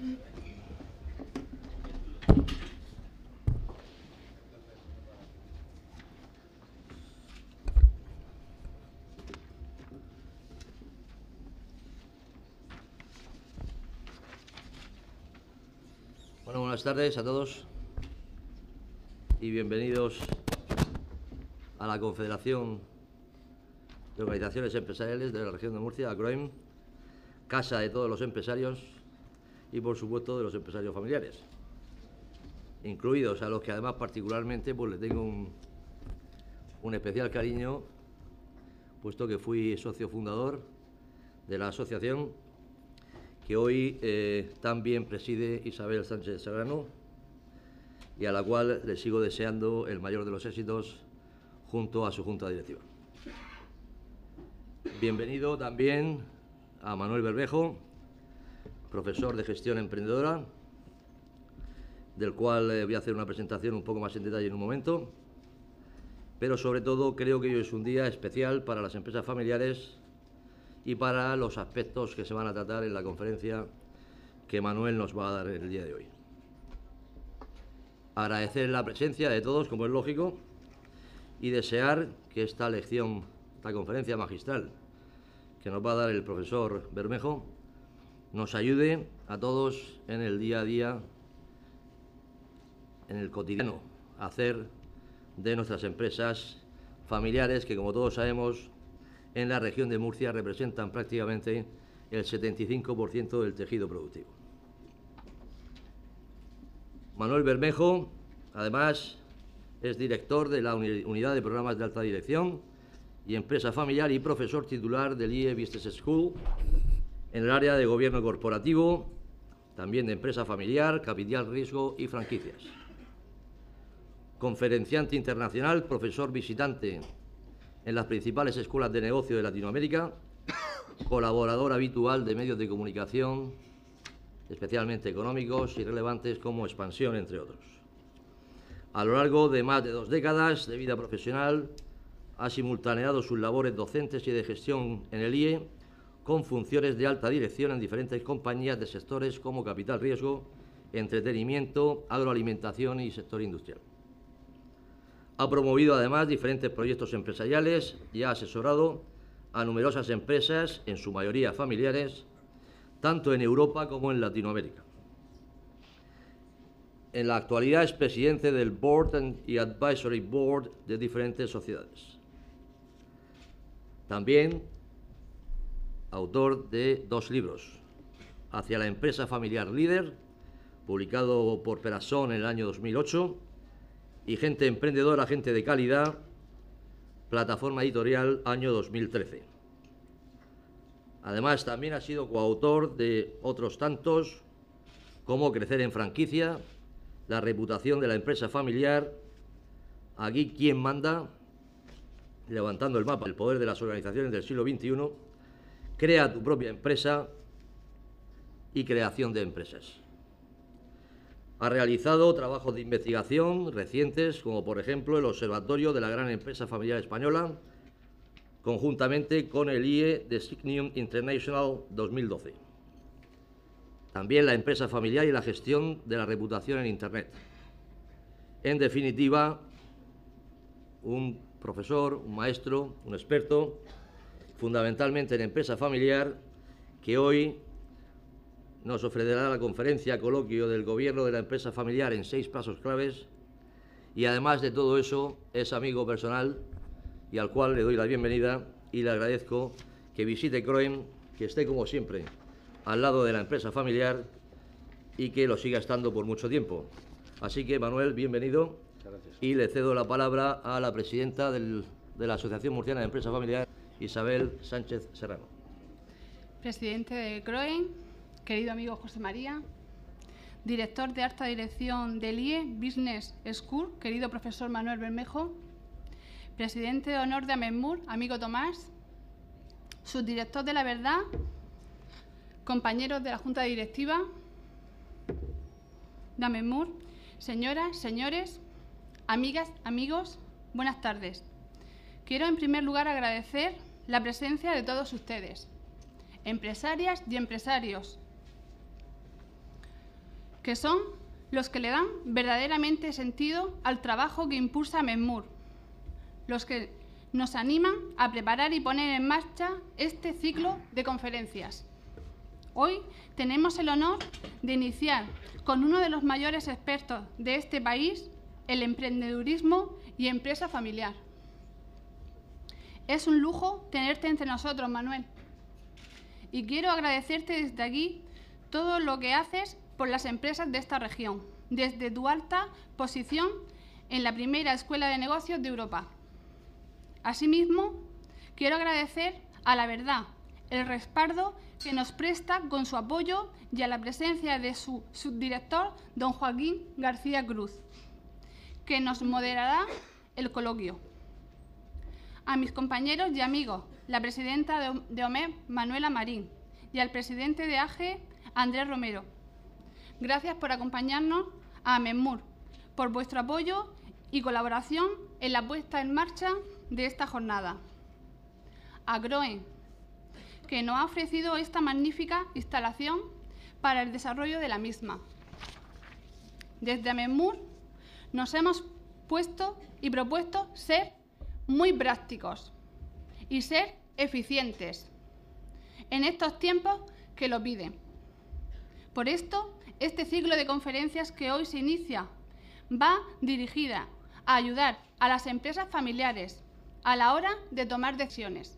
Bueno, buenas tardes a todos y bienvenidos a la Confederación de Organizaciones Empresariales de la Región de Murcia, ACROEM, casa de todos los empresarios y, por supuesto, de los empresarios familiares, incluidos a los que además particularmente pues le tengo un especial cariño, puesto que fui socio fundador de la asociación que hoy también preside Isabel Sánchez Serrano y a la cual le sigo deseando el mayor de los éxitos junto a su junta directiva. Bienvenido también a Manuel Bermejo, profesor de gestión emprendedora, del cual voy a hacer una presentación un poco más en detalle en un momento, pero sobre todo creo que hoy es un día especial para las empresas familiares y para los aspectos que se van a tratar en la conferencia que Manuel nos va a dar el día de hoy. Agradecer la presencia de todos, como es lógico, y desear que esta lección, esta conferencia magistral que nos va a dar el profesor Bermejo, nos ayude a todos en el día a día, en el cotidiano, a hacer de nuestras empresas familiares, que como todos sabemos, en la región de Murcia representan prácticamente el 75% del tejido productivo. Manuel Bermejo, además, es director de la Unidad de Programas de Alta Dirección y Empresa Familiar y profesor titular del IE Business School en el área de Gobierno Corporativo, también de Empresa Familiar, Capital Riesgo y Franquicias. Conferenciante internacional, profesor visitante en las principales escuelas de negocio de Latinoamérica, colaborador habitual de medios de comunicación, especialmente económicos y relevantes como Expansión, entre otros. A lo largo de más de 2 décadas de vida profesional, ha simultaneado sus labores docentes y de gestión en el IE con funciones de alta dirección en diferentes compañías de sectores como Capital Riesgo, entretenimiento, agroalimentación y sector industrial. Ha promovido además diferentes proyectos empresariales y ha asesorado a numerosas empresas, en su mayoría familiares, tanto en Europa como en Latinoamérica. En la actualidad es presidente del Board y Advisory Board de diferentes sociedades. También autor de 2 libros, Hacia la empresa familiar líder, publicado por Perasson en el año 2008, y Gente emprendedora, gente de calidad, plataforma editorial, año 2013. Además, también ha sido coautor de otros tantos, como Crecer en franquicia, La reputación de la empresa familiar, Aquí quién manda, Levantando el mapa, el poder de las organizaciones del siglo XXI, Crea tu propia empresa y Creación de empresas. Ha realizado trabajos de investigación recientes, como por ejemplo el Observatorio de la Gran Empresa Familiar Española, conjuntamente con el IE de Signium International 2012. También la empresa familiar y la gestión de la reputación en Internet. En definitiva, un profesor, un maestro, un experto, fundamentalmente en empresa familiar, que hoy nos ofrecerá la conferencia coloquio del Gobierno de la Empresa Familiar en 6 pasos claves, y además de todo eso es amigo personal y al cual le doy la bienvenida y le agradezco que visite CROEM, que esté como siempre al lado de la empresa familiar y que lo siga estando por mucho tiempo. Así que, Manuel, bienvenido. Gracias. Y le cedo la palabra a la presidenta de la Asociación Murciana de Empresa Familiar, Isabel Sánchez Serrano. Presidente de CROEM, querido amigo José María, director de alta dirección del IE Business School, querido profesor Manuel Bermejo, presidente de honor de AMEMUR, amigo Tomás, subdirector de La Verdad, compañeros de la Junta Directiva de AMEMUR, señoras, señores, amigas, amigos, buenas tardes. Quiero en primer lugar agradecer la presencia de todos ustedes, empresarias y empresarios, que son los que le dan verdaderamente sentido al trabajo que impulsa Menmur, los que nos animan a preparar y poner en marcha este ciclo de conferencias. Hoy tenemos el honor de iniciar con uno de los mayores expertos de este país, el emprendedurismo y empresa familiar. Es un lujo tenerte entre nosotros, Manuel. Y quiero agradecerte desde aquí todo lo que haces por las empresas de esta región, desde tu alta posición en la primera escuela de negocios de Europa. Asimismo, quiero agradecer a La Verdad el respaldo que nos presta con su apoyo y a la presencia de su subdirector, don Joaquín García Cruz, que nos moderará el coloquio. A mis compañeros y amigos, la presidenta de OMED, Manuela Marín, y al presidente de AGE, Andrés Romero. Gracias por acompañarnos a Menmur, por vuestro apoyo y colaboración en la puesta en marcha de esta jornada. A Groen, que nos ha ofrecido esta magnífica instalación para el desarrollo de la misma. Desde Menmur nos hemos puesto y propuesto ser muy prácticos y ser eficientes en estos tiempos que lo piden. Por esto, este ciclo de conferencias que hoy se inicia va dirigida a ayudar a las empresas familiares a la hora de tomar decisiones,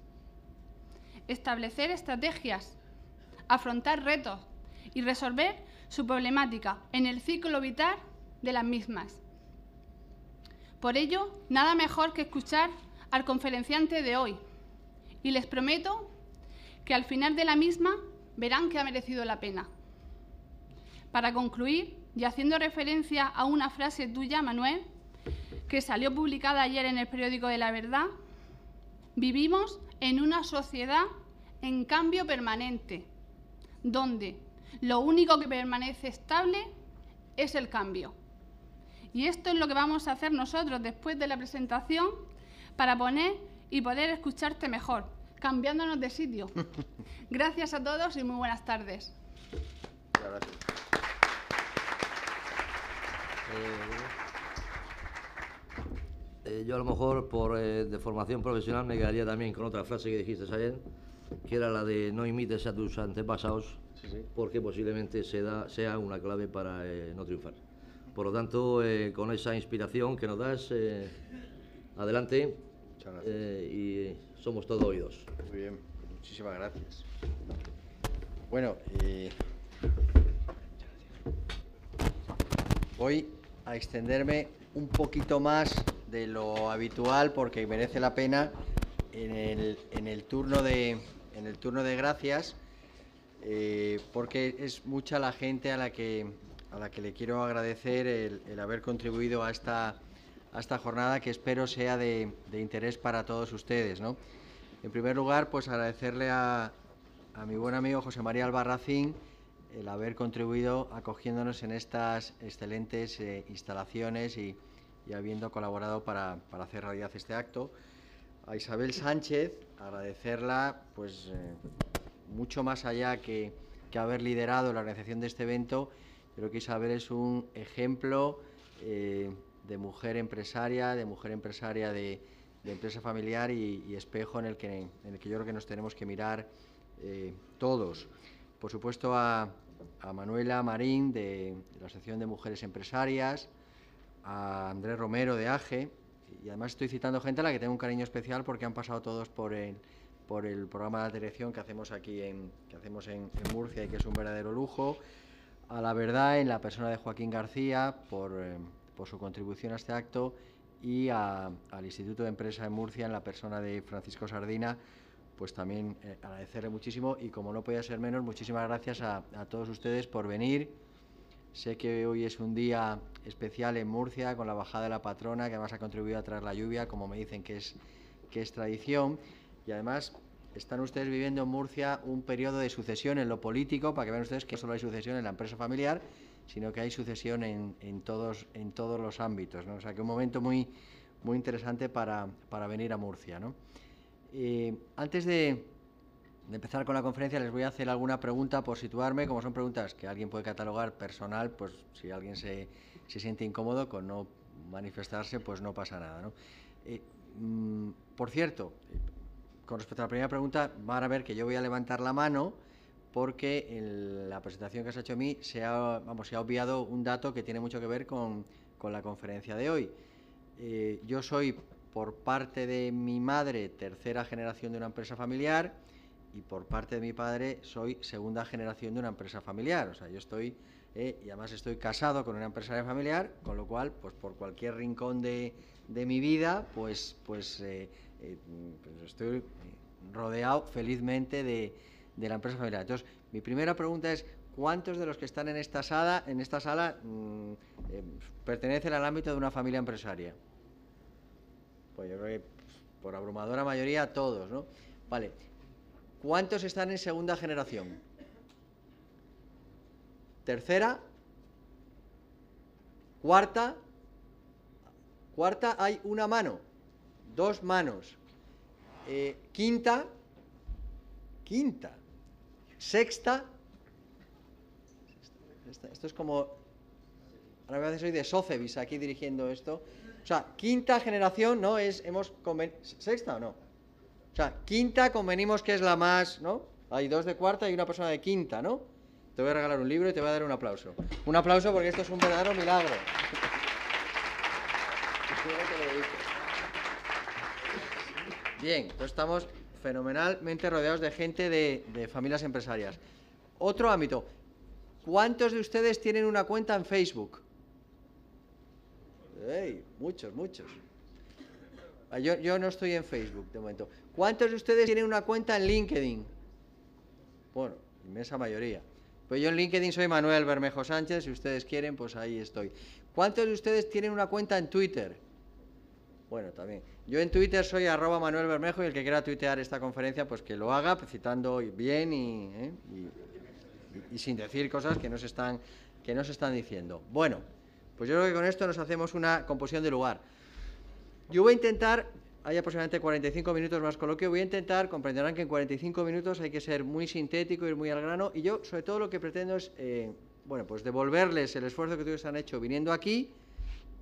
establecer estrategias, afrontar retos y resolver su problemática en el ciclo vital de las mismas. Por ello, nada mejor que escuchar al conferenciante de hoy, y les prometo que al final de la misma verán que ha merecido la pena. Para concluir, y haciendo referencia a una frase tuya, Manuel, que salió publicada ayer en el periódico de La Verdad, vivimos en una sociedad en cambio permanente, donde lo único que permanece estable es el cambio. Y esto es lo que vamos a hacer nosotros después de la presentación para poner y poder escucharte mejor, cambiándonos de sitio. Gracias a todos y muy buenas tardes. Gracias. Yo a lo mejor de formación profesional me quedaría también con otra frase que dijiste ayer, que era la de no imites a tus antepasados, Sí. porque posiblemente sea una clave para no triunfar. Por lo tanto, con esa inspiración que nos das, adelante. Muchas gracias. Y somos todo oídos. Muy bien, muchísimas gracias. Bueno, voy a extenderme un poquito más de lo habitual porque merece la pena en el turno de gracias, porque es mucha la gente a la que le quiero agradecer el haber contribuido a esta jornada, que espero sea de interés para todos ustedes, ¿no? En primer lugar, pues agradecerle a mi buen amigo José María Albarracín el haber contribuido acogiéndonos en estas excelentes instalaciones y habiendo colaborado para hacer realidad este acto. A Isabel Sánchez, agradecerla pues mucho más allá que haber liderado la organización de este evento. Creo que Isabel es un ejemplo de mujer empresaria, de empresa familiar y espejo en el que yo creo que nos tenemos que mirar todos. Por supuesto a Manuela Marín de la Asociación de Mujeres Empresarias, a Andrés Romero de AGE, y además estoy citando gente a la que tengo un cariño especial porque han pasado todos por el programa de dirección que hacemos aquí en Murcia y que es un verdadero lujo. A La Verdad, en la persona de Joaquín García, por su contribución a este acto, y al Instituto de Empresa en Murcia, en la persona de Francisco Sardina, pues también agradecerle muchísimo, y como no podía ser menos, muchísimas gracias a todos ustedes por venir. Sé que hoy es un día especial en Murcia, con la bajada de la patrona, que además ha contribuido a traer la lluvia, como me dicen que es tradición, y además están ustedes viviendo en Murcia un periodo de sucesión en lo político, para que vean ustedes que no solo hay sucesión en la empresa familiar, sino que hay sucesión en todos los ámbitos, ¿no? O sea que un momento muy, muy interesante para venir a Murcia, ¿no? Antes de empezar con la conferencia, les voy a hacer alguna pregunta por situarme, como son preguntas que alguien puede catalogar personal, pues si alguien se siente incómodo con no manifestarse, pues no pasa nada, ¿no? Por cierto, con respecto a la primera pregunta, van a ver que yo voy a levantar la mano porque en la presentación que se ha hecho a mí se ha obviado un dato que tiene mucho que ver con la conferencia de hoy. Yo soy, por parte de mi madre, tercera generación de una empresa familiar, y por parte de mi padre soy segunda generación de una empresa familiar. O sea, yo estoy, y además estoy casado con una empresaria familiar, con lo cual, pues por cualquier rincón de mi vida, pues estoy rodeado felizmente de la empresa familiar. Entonces, mi primera pregunta es: ¿cuántos de los que están en esta sala pertenecen al ámbito de una familia empresaria? Pues yo creo que por abrumadora mayoría todos, ¿no? Vale. ¿Cuántos están en segunda generación? ¿Tercera? ¿Cuarta? ¿Cuarta? Hay una mano, dos manos. ¿Quinta? ¿Quinta? ¿Sexta? Esto es como... Ahora a veces soy de Sócebis aquí dirigiendo esto. O sea, quinta generación, ¿no? ¿Sexta o no? O sea, quinta convenimos que es la más, ¿no? Hay dos de cuarta y una persona de quinta, ¿no? Te voy a regalar un libro y te voy a dar un aplauso. Un aplauso porque esto es un verdadero milagro. Bien, entonces estamos fenomenalmente rodeados de gente de familias empresarias. Otro ámbito. ¿Cuántos de ustedes tienen una cuenta en Facebook? ¡Ey! Muchos. Yo no estoy en Facebook de momento. ¿Cuántos de ustedes tienen una cuenta en LinkedIn? Bueno, inmensa mayoría. Pues yo en LinkedIn soy Manuel Bermejo Sánchez, si ustedes quieren, pues ahí estoy. ¿Cuántos de ustedes tienen una cuenta en Twitter? Bueno, también. Yo en Twitter soy @ManuelBermejo, y el que quiera tuitear esta conferencia, pues que lo haga, citando bien y sin decir cosas que no se están diciendo. Bueno, pues yo creo que con esto nos hacemos una composición de lugar. Yo voy a intentar, hay aproximadamente 45 minutos más coloquio, voy a intentar, comprenderán que en 45 minutos hay que ser muy sintético, ir muy al grano, y yo sobre todo lo que pretendo es, pues devolverles el esfuerzo que ustedes han hecho viniendo aquí,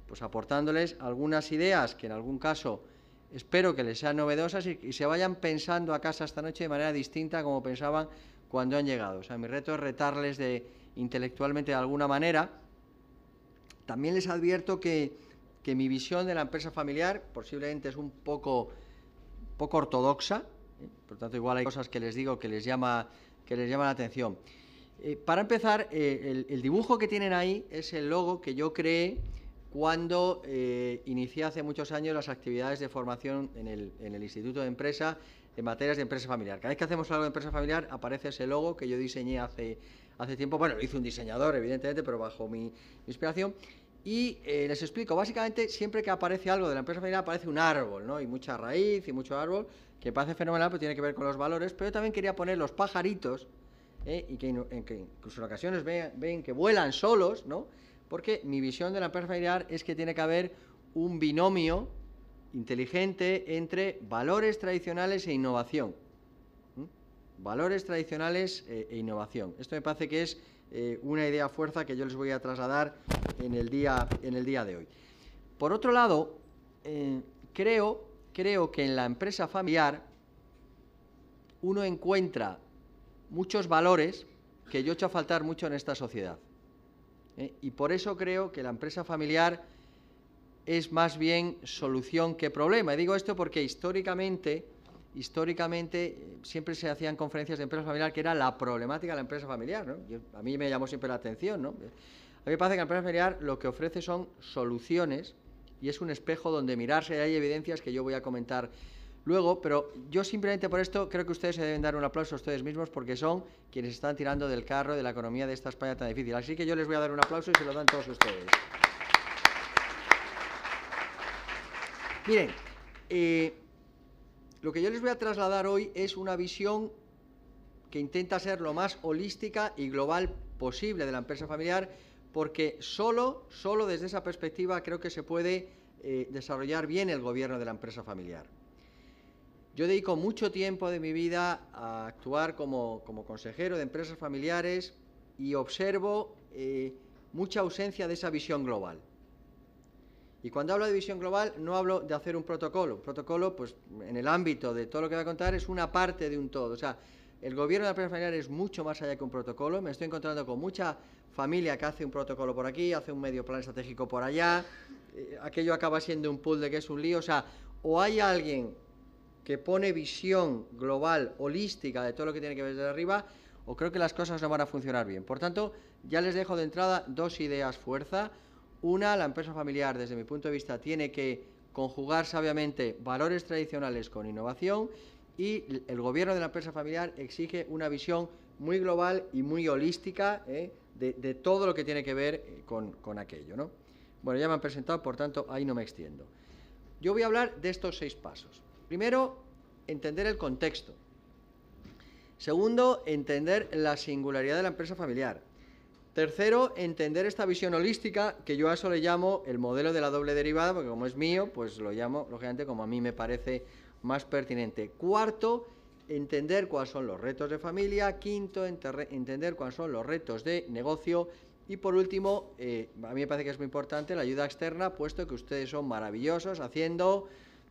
pues aportándoles algunas ideas que en algún caso espero que les sean novedosas y se vayan pensando a casa esta noche de manera distinta como pensaban cuando han llegado. O sea, mi reto es retarles intelectualmente de alguna manera. También les advierto que mi visión de la empresa familiar posiblemente es un poco ortodoxa, por tanto igual hay cosas que les digo que les llama la atención. Para empezar, el dibujo que tienen ahí es el logo que yo creé cuando inicié hace muchos años las actividades de formación en el Instituto de Empresa en materias de empresa familiar. Cada vez que hacemos algo de empresa familiar aparece ese logo que yo diseñé hace tiempo. Bueno, lo hizo un diseñador, evidentemente, pero bajo mi inspiración. Y les explico, básicamente, siempre que aparece algo de la empresa familiar aparece un árbol, ¿no? Y mucha raíz y mucho árbol, que parece fenomenal, pero tiene que ver con los valores. Pero yo también quería poner los pajaritos, y que incluso en ocasiones ven que vuelan solos, ¿no? Porque mi visión de la empresa familiar es que tiene que haber un binomio inteligente entre valores tradicionales e innovación. Valores tradicionales e innovación. Esto me parece que es una idea fuerza que yo les voy a trasladar en el día de hoy. Por otro lado, creo que en la empresa familiar uno encuentra muchos valores que yo he hecho faltar mucho en esta sociedad. Y por eso creo que la empresa familiar es más bien solución que problema. Y digo esto porque históricamente siempre se hacían conferencias de empresa familiar que era la problemática de la empresa familiar, ¿no? A mí me llamó siempre la atención, ¿no? A mí me parece que la empresa familiar lo que ofrece son soluciones y es un espejo donde mirarse, y hay evidencias que yo voy a comentar luego, pero yo simplemente por esto creo que ustedes se deben dar un aplauso a ustedes mismos porque son quienes están tirando del carro de la economía de esta España tan difícil. Así que yo les voy a dar un aplauso y se lo dan todos ustedes. Miren, lo que yo les voy a trasladar hoy es una visión que intenta ser lo más holística y global posible de la empresa familiar, porque solo desde esa perspectiva creo que se puede desarrollar bien el gobierno de la empresa familiar. Yo dedico mucho tiempo de mi vida a actuar como consejero de empresas familiares y observo mucha ausencia de esa visión global. Y cuando hablo de visión global no hablo de hacer un protocolo. Un protocolo, pues en el ámbito de todo lo que voy a contar, es una parte de un todo. O sea, el gobierno de la empresa familiar es mucho más allá que un protocolo. Me estoy encontrando con mucha familia que hace un protocolo por aquí, hace un medio plan estratégico por allá. Aquello acaba siendo un puzzle que es un lío. O sea, o hay alguien que pone visión global, holística de todo lo que tiene que ver desde arriba, o creo que las cosas no van a funcionar bien. Por tanto, ya les dejo de entrada dos ideas fuerza. Una, la empresa familiar, desde mi punto de vista, tiene que conjugar sabiamente valores tradicionales con innovación, y el gobierno de la empresa familiar exige una visión muy global y muy holística de todo lo que tiene que ver con aquello, ¿no? Bueno, ya me han presentado, por tanto, ahí no me extiendo. Yo voy a hablar de estos 6 pasos. Primero, entender el contexto. Segundo, entender la singularidad de la empresa familiar. Tercero, entender esta visión holística, que yo a eso le llamo el modelo de la doble derivada, porque como es mío, pues lo llamo, lógicamente, como a mí me parece más pertinente. Cuarto, entender cuáles son los retos de familia. Quinto, entender cuáles son los retos de negocio. Y por último, a mí me parece que es muy importante la ayuda externa, puesto que ustedes son maravillosos haciendo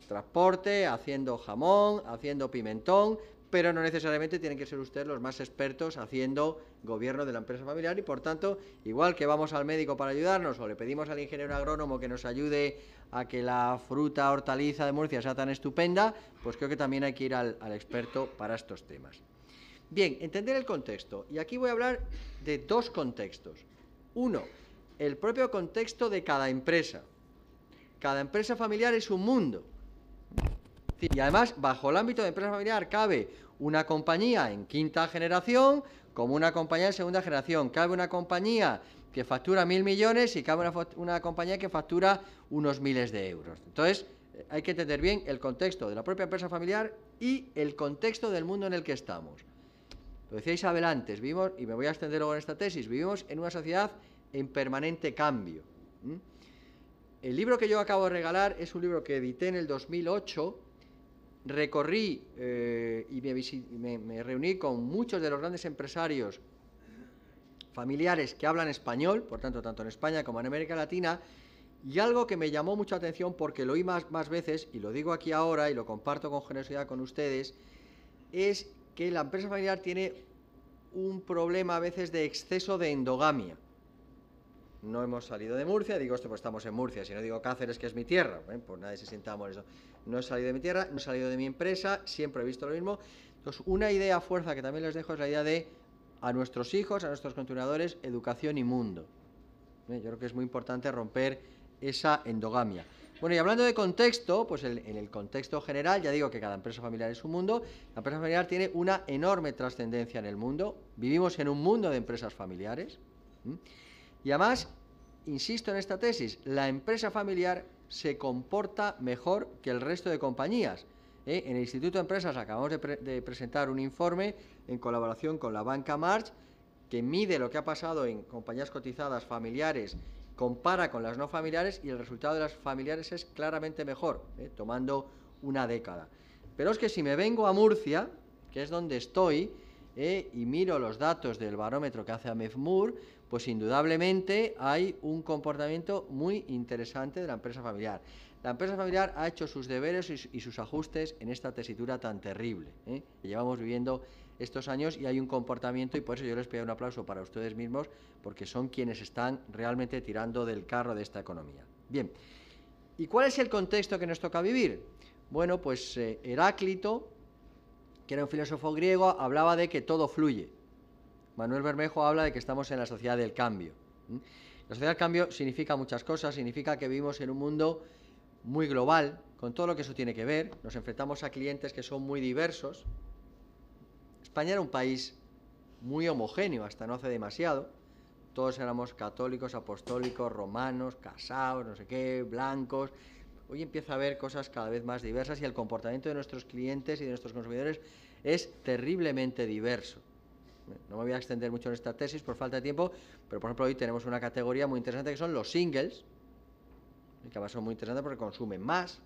transporte, haciendo jamón, haciendo pimentón, pero no necesariamente tienen que ser ustedes los más expertos haciendo gobierno de la empresa familiar, y por tanto, igual que vamos al médico para ayudarnos o le pedimos al ingeniero agrónomo que nos ayude a que la fruta hortaliza de Murcia sea tan estupenda, pues creo que también hay que ir al experto para estos temas. Bien, entender el contexto, y aquí voy a hablar de 2 contextos. Uno, el propio contexto de cada empresa. Cada empresa familiar es un mundo. Y además, bajo el ámbito de empresa familiar cabe una compañía en 5ª generación como una compañía en 2ª generación. Cabe una compañía que factura 1.000 millones y cabe una compañía que factura unos miles de euros. Entonces, hay que entender bien el contexto de la propia empresa familiar y el contexto del mundo en el que estamos. Lo decía Isabel antes, vivimos, y me voy a extender luego en esta tesis, vivimos en una sociedad en permanente cambio. El libro que yo acabo de regalar es un libro que edité en el 2008. Recorrí y me reuní con muchos de los grandes empresarios familiares que hablan español, por tanto, tanto en España como en América Latina, y algo que me llamó mucha atención porque lo oí más veces, y lo digo aquí ahora y lo comparto con generosidad con ustedes, es que la empresa familiar tiene un problema a veces de exceso de endogamia. No hemos salido de Murcia, digo esto pues estamos en Murcia, si no digo Cáceres, que es mi tierra, pues nadie se sienta mal eso. No he salido de mi tierra, no he salido de mi empresa, siempre he visto lo mismo. Entonces, una idea a fuerza que también les dejo es la idea de a nuestros hijos, a nuestros continuadores, educación y mundo. Yo creo que es muy importante romper esa endogamia. Bueno, y hablando de contexto, pues en el contexto general, ya digo que cada empresa familiar es un mundo. La empresa familiar tiene una enorme trascendencia en el mundo. Vivimos en un mundo de empresas familiares. Y además, insisto en esta tesis, la empresa familiar se comporta mejor que el resto de compañías. En el Instituto de Empresas acabamos de presentar un informe en colaboración con la banca March que mide lo que ha pasado en compañías cotizadas familiares, compara con las no familiares, y el resultado de las familiares es claramente mejor, tomando una década. Pero es que si me vengo a Murcia, que es donde estoy, y miro los datos del barómetro que hace AMEFMUR, pues indudablemente hay un comportamiento muy interesante de la empresa familiar. La empresa familiar ha hecho sus deberes y sus ajustes en esta tesitura tan terrible que llevamos viviendo estos años, y hay un comportamiento, y por eso yo les pido un aplauso para ustedes mismos, porque son quienes están realmente tirando del carro de esta economía. Bien, ¿y cuál es el contexto que nos toca vivir? Bueno, pues Heráclito, que era un filósofo griego, hablaba de que todo fluye. Manuel Bermejo habla de que estamos en la sociedad del cambio. La sociedad del cambio significa muchas cosas, significa que vivimos en un mundo muy global, con todo lo que eso tiene que ver. Nos enfrentamos a clientes que son muy diversos. España era un país muy homogéneo hasta no hace demasiado. Todos éramos católicos, apostólicos, romanos, casados, no sé qué, blancos. Hoy empieza a haber cosas cada vez más diversas, y el comportamiento de nuestros clientes y de nuestros consumidores es terriblemente diverso. No me voy a extender mucho en esta tesis por falta de tiempo, pero por ejemplo hoy tenemos una categoría muy interesante que son los singles, que además son muy interesantes porque consumen más.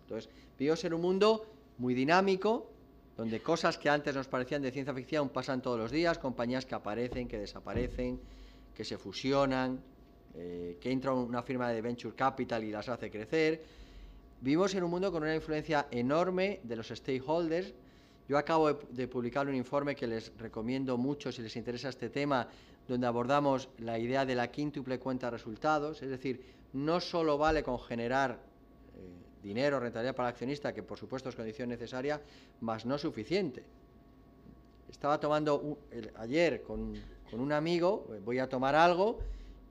Entonces, vivimos en un mundo muy dinámico, donde cosas que antes nos parecían de ciencia ficción pasan todos los días, compañías que aparecen, que desaparecen, que se fusionan, que entra una firma de venture capital y las hace crecer. Vivimos en un mundo con una influencia enorme de los stakeholders. Yo acabo de publicar un informe que les recomiendo mucho si les interesa este tema, donde abordamos la idea de la quíntuple cuenta de resultados, es decir, no solo vale con generar dinero, rentabilidad para el accionista, que por supuesto es condición necesaria, más no suficiente. Estaba tomando ayer con un amigo, voy a tomar algo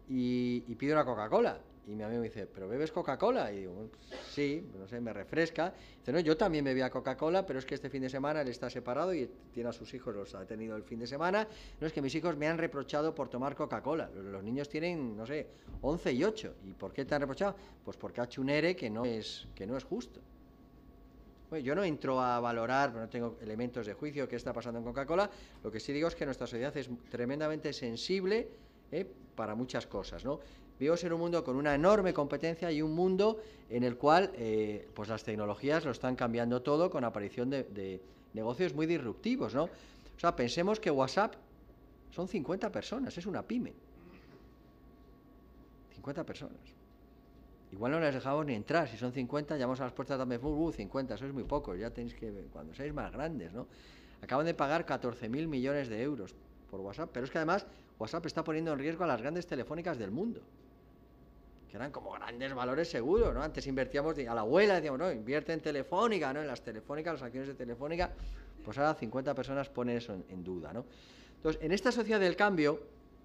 y pido una Coca-Cola. Y mi amigo me dice, ¿pero bebes Coca-Cola? Y digo, bueno, sí, no sé, me refresca. Dice, no, yo también bebía Coca-Cola, pero es que este fin de semana él está separado y tiene a sus hijos, los ha tenido el fin de semana. No, es que mis hijos me han reprochado por tomar Coca-Cola. Los niños tienen, no sé, 11 y 8. ¿Y por qué te han reprochado? Pues porque ha hecho un ERE que no es justo. Bueno, yo no entro a valorar, no tengo elementos de juicio qué está pasando en Coca-Cola. Lo que sí digo es que nuestra sociedad es tremendamente sensible para muchas cosas, ¿no? Vivimos en un mundo con una enorme competencia y un mundo en el cual pues las tecnologías lo están cambiando todo con aparición de negocios muy disruptivos, ¿no? O sea, pensemos que WhatsApp son 50 personas, es una pyme. 50 personas. Igual no les dejamos ni entrar, si son 50, llamamos a las puertas de 50, sois muy pocos, ya tenéis que, cuando seáis más grandes, ¿no? Acaban de pagar 14.000 millones de euros por WhatsApp, pero es que además WhatsApp está poniendo en riesgo a las grandes telefónicas del mundo, que eran como grandes valores seguros, ¿no? Antes invertíamos a la abuela, decíamos, no, invierte en Telefónica, ¿no? En las telefónicas, las acciones de Telefónica, pues ahora 50 personas ponen eso en duda, ¿no? Entonces, en esta sociedad del cambio,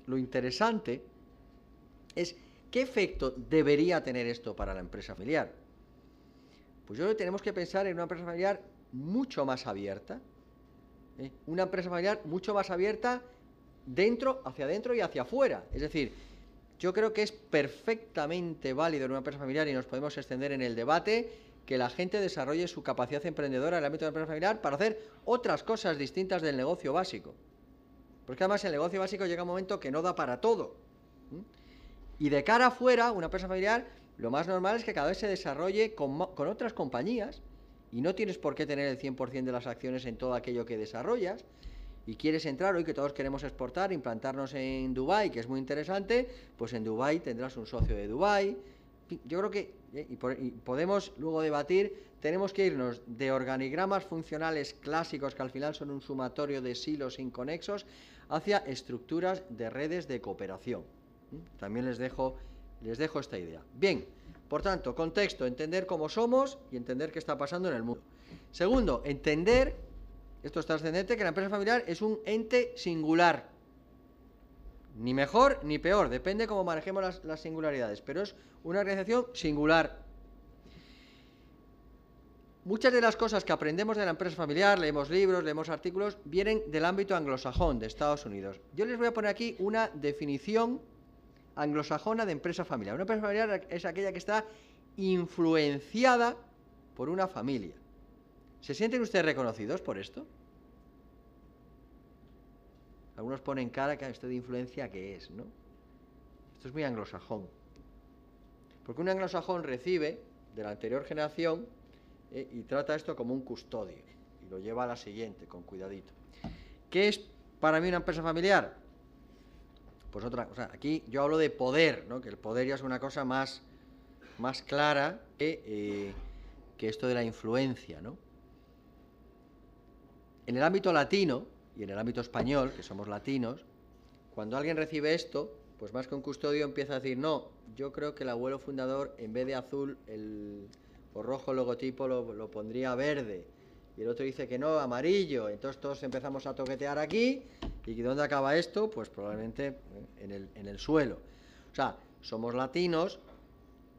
lo interesante es qué efecto debería tener esto para la empresa familiar. Pues yo creo que tenemos que pensar en una empresa familiar mucho más abierta, una empresa familiar mucho más abierta hacia adentro y hacia afuera, es decir, yo creo que es perfectamente válido en una empresa familiar, y nos podemos extender en el debate, que la gente desarrolle su capacidad emprendedora en el ámbito de la empresa familiar para hacer otras cosas distintas del negocio básico. Porque además el negocio básico llega un momento que no da para todo. Y de cara afuera, una empresa familiar, lo más normal es que cada vez se desarrolle con otras compañías, y no tienes por qué tener el 100% de las acciones en todo aquello que desarrollas. Y quieres entrar, hoy que todos queremos exportar, implantarnos en Dubái, que es muy interesante, pues en Dubái tendrás un socio de Dubái. Yo creo que, y podemos luego debatir, tenemos que irnos de organigramas funcionales clásicos, que al final son un sumatorio de silos inconexos, hacia estructuras de redes de cooperación. También les dejo esta idea. Bien, por tanto, contexto, entender cómo somos y entender qué está pasando en el mundo. Segundo, entender, esto es trascendente, que la empresa familiar es un ente singular. Ni mejor ni peor, depende cómo manejemos las singularidades, pero es una organización singular. Muchas de las cosas que aprendemos de la empresa familiar, leemos libros, leemos artículos, vienen del ámbito anglosajón de Estados Unidos. Yo les voy a poner aquí una definición anglosajona de empresa familiar. Una empresa familiar es aquella que está influenciada por una familia. ¿Se sienten ustedes reconocidos por esto? Algunos ponen cara que esto de influencia, ¿qué es, no? Esto es muy anglosajón. Porque un anglosajón recibe de la anterior generación y trata esto como un custodio y lo lleva a la siguiente, con cuidadito. ¿Qué es para mí una empresa familiar? Pues otra cosa. Aquí yo hablo de poder, ¿no? Que el poder ya es una cosa más clara que esto de la influencia, ¿no? En el ámbito latino y en el ámbito español, que somos latinos, cuando alguien recibe esto, pues más que un custodio empieza a decir, no, yo creo que el abuelo fundador, en vez de azul o rojo el logotipo, lo pondría verde. Y el otro dice que no, amarillo. Entonces todos empezamos a toquetear aquí. ¿Y dónde acaba esto? Pues probablemente en el suelo. O sea, somos latinos,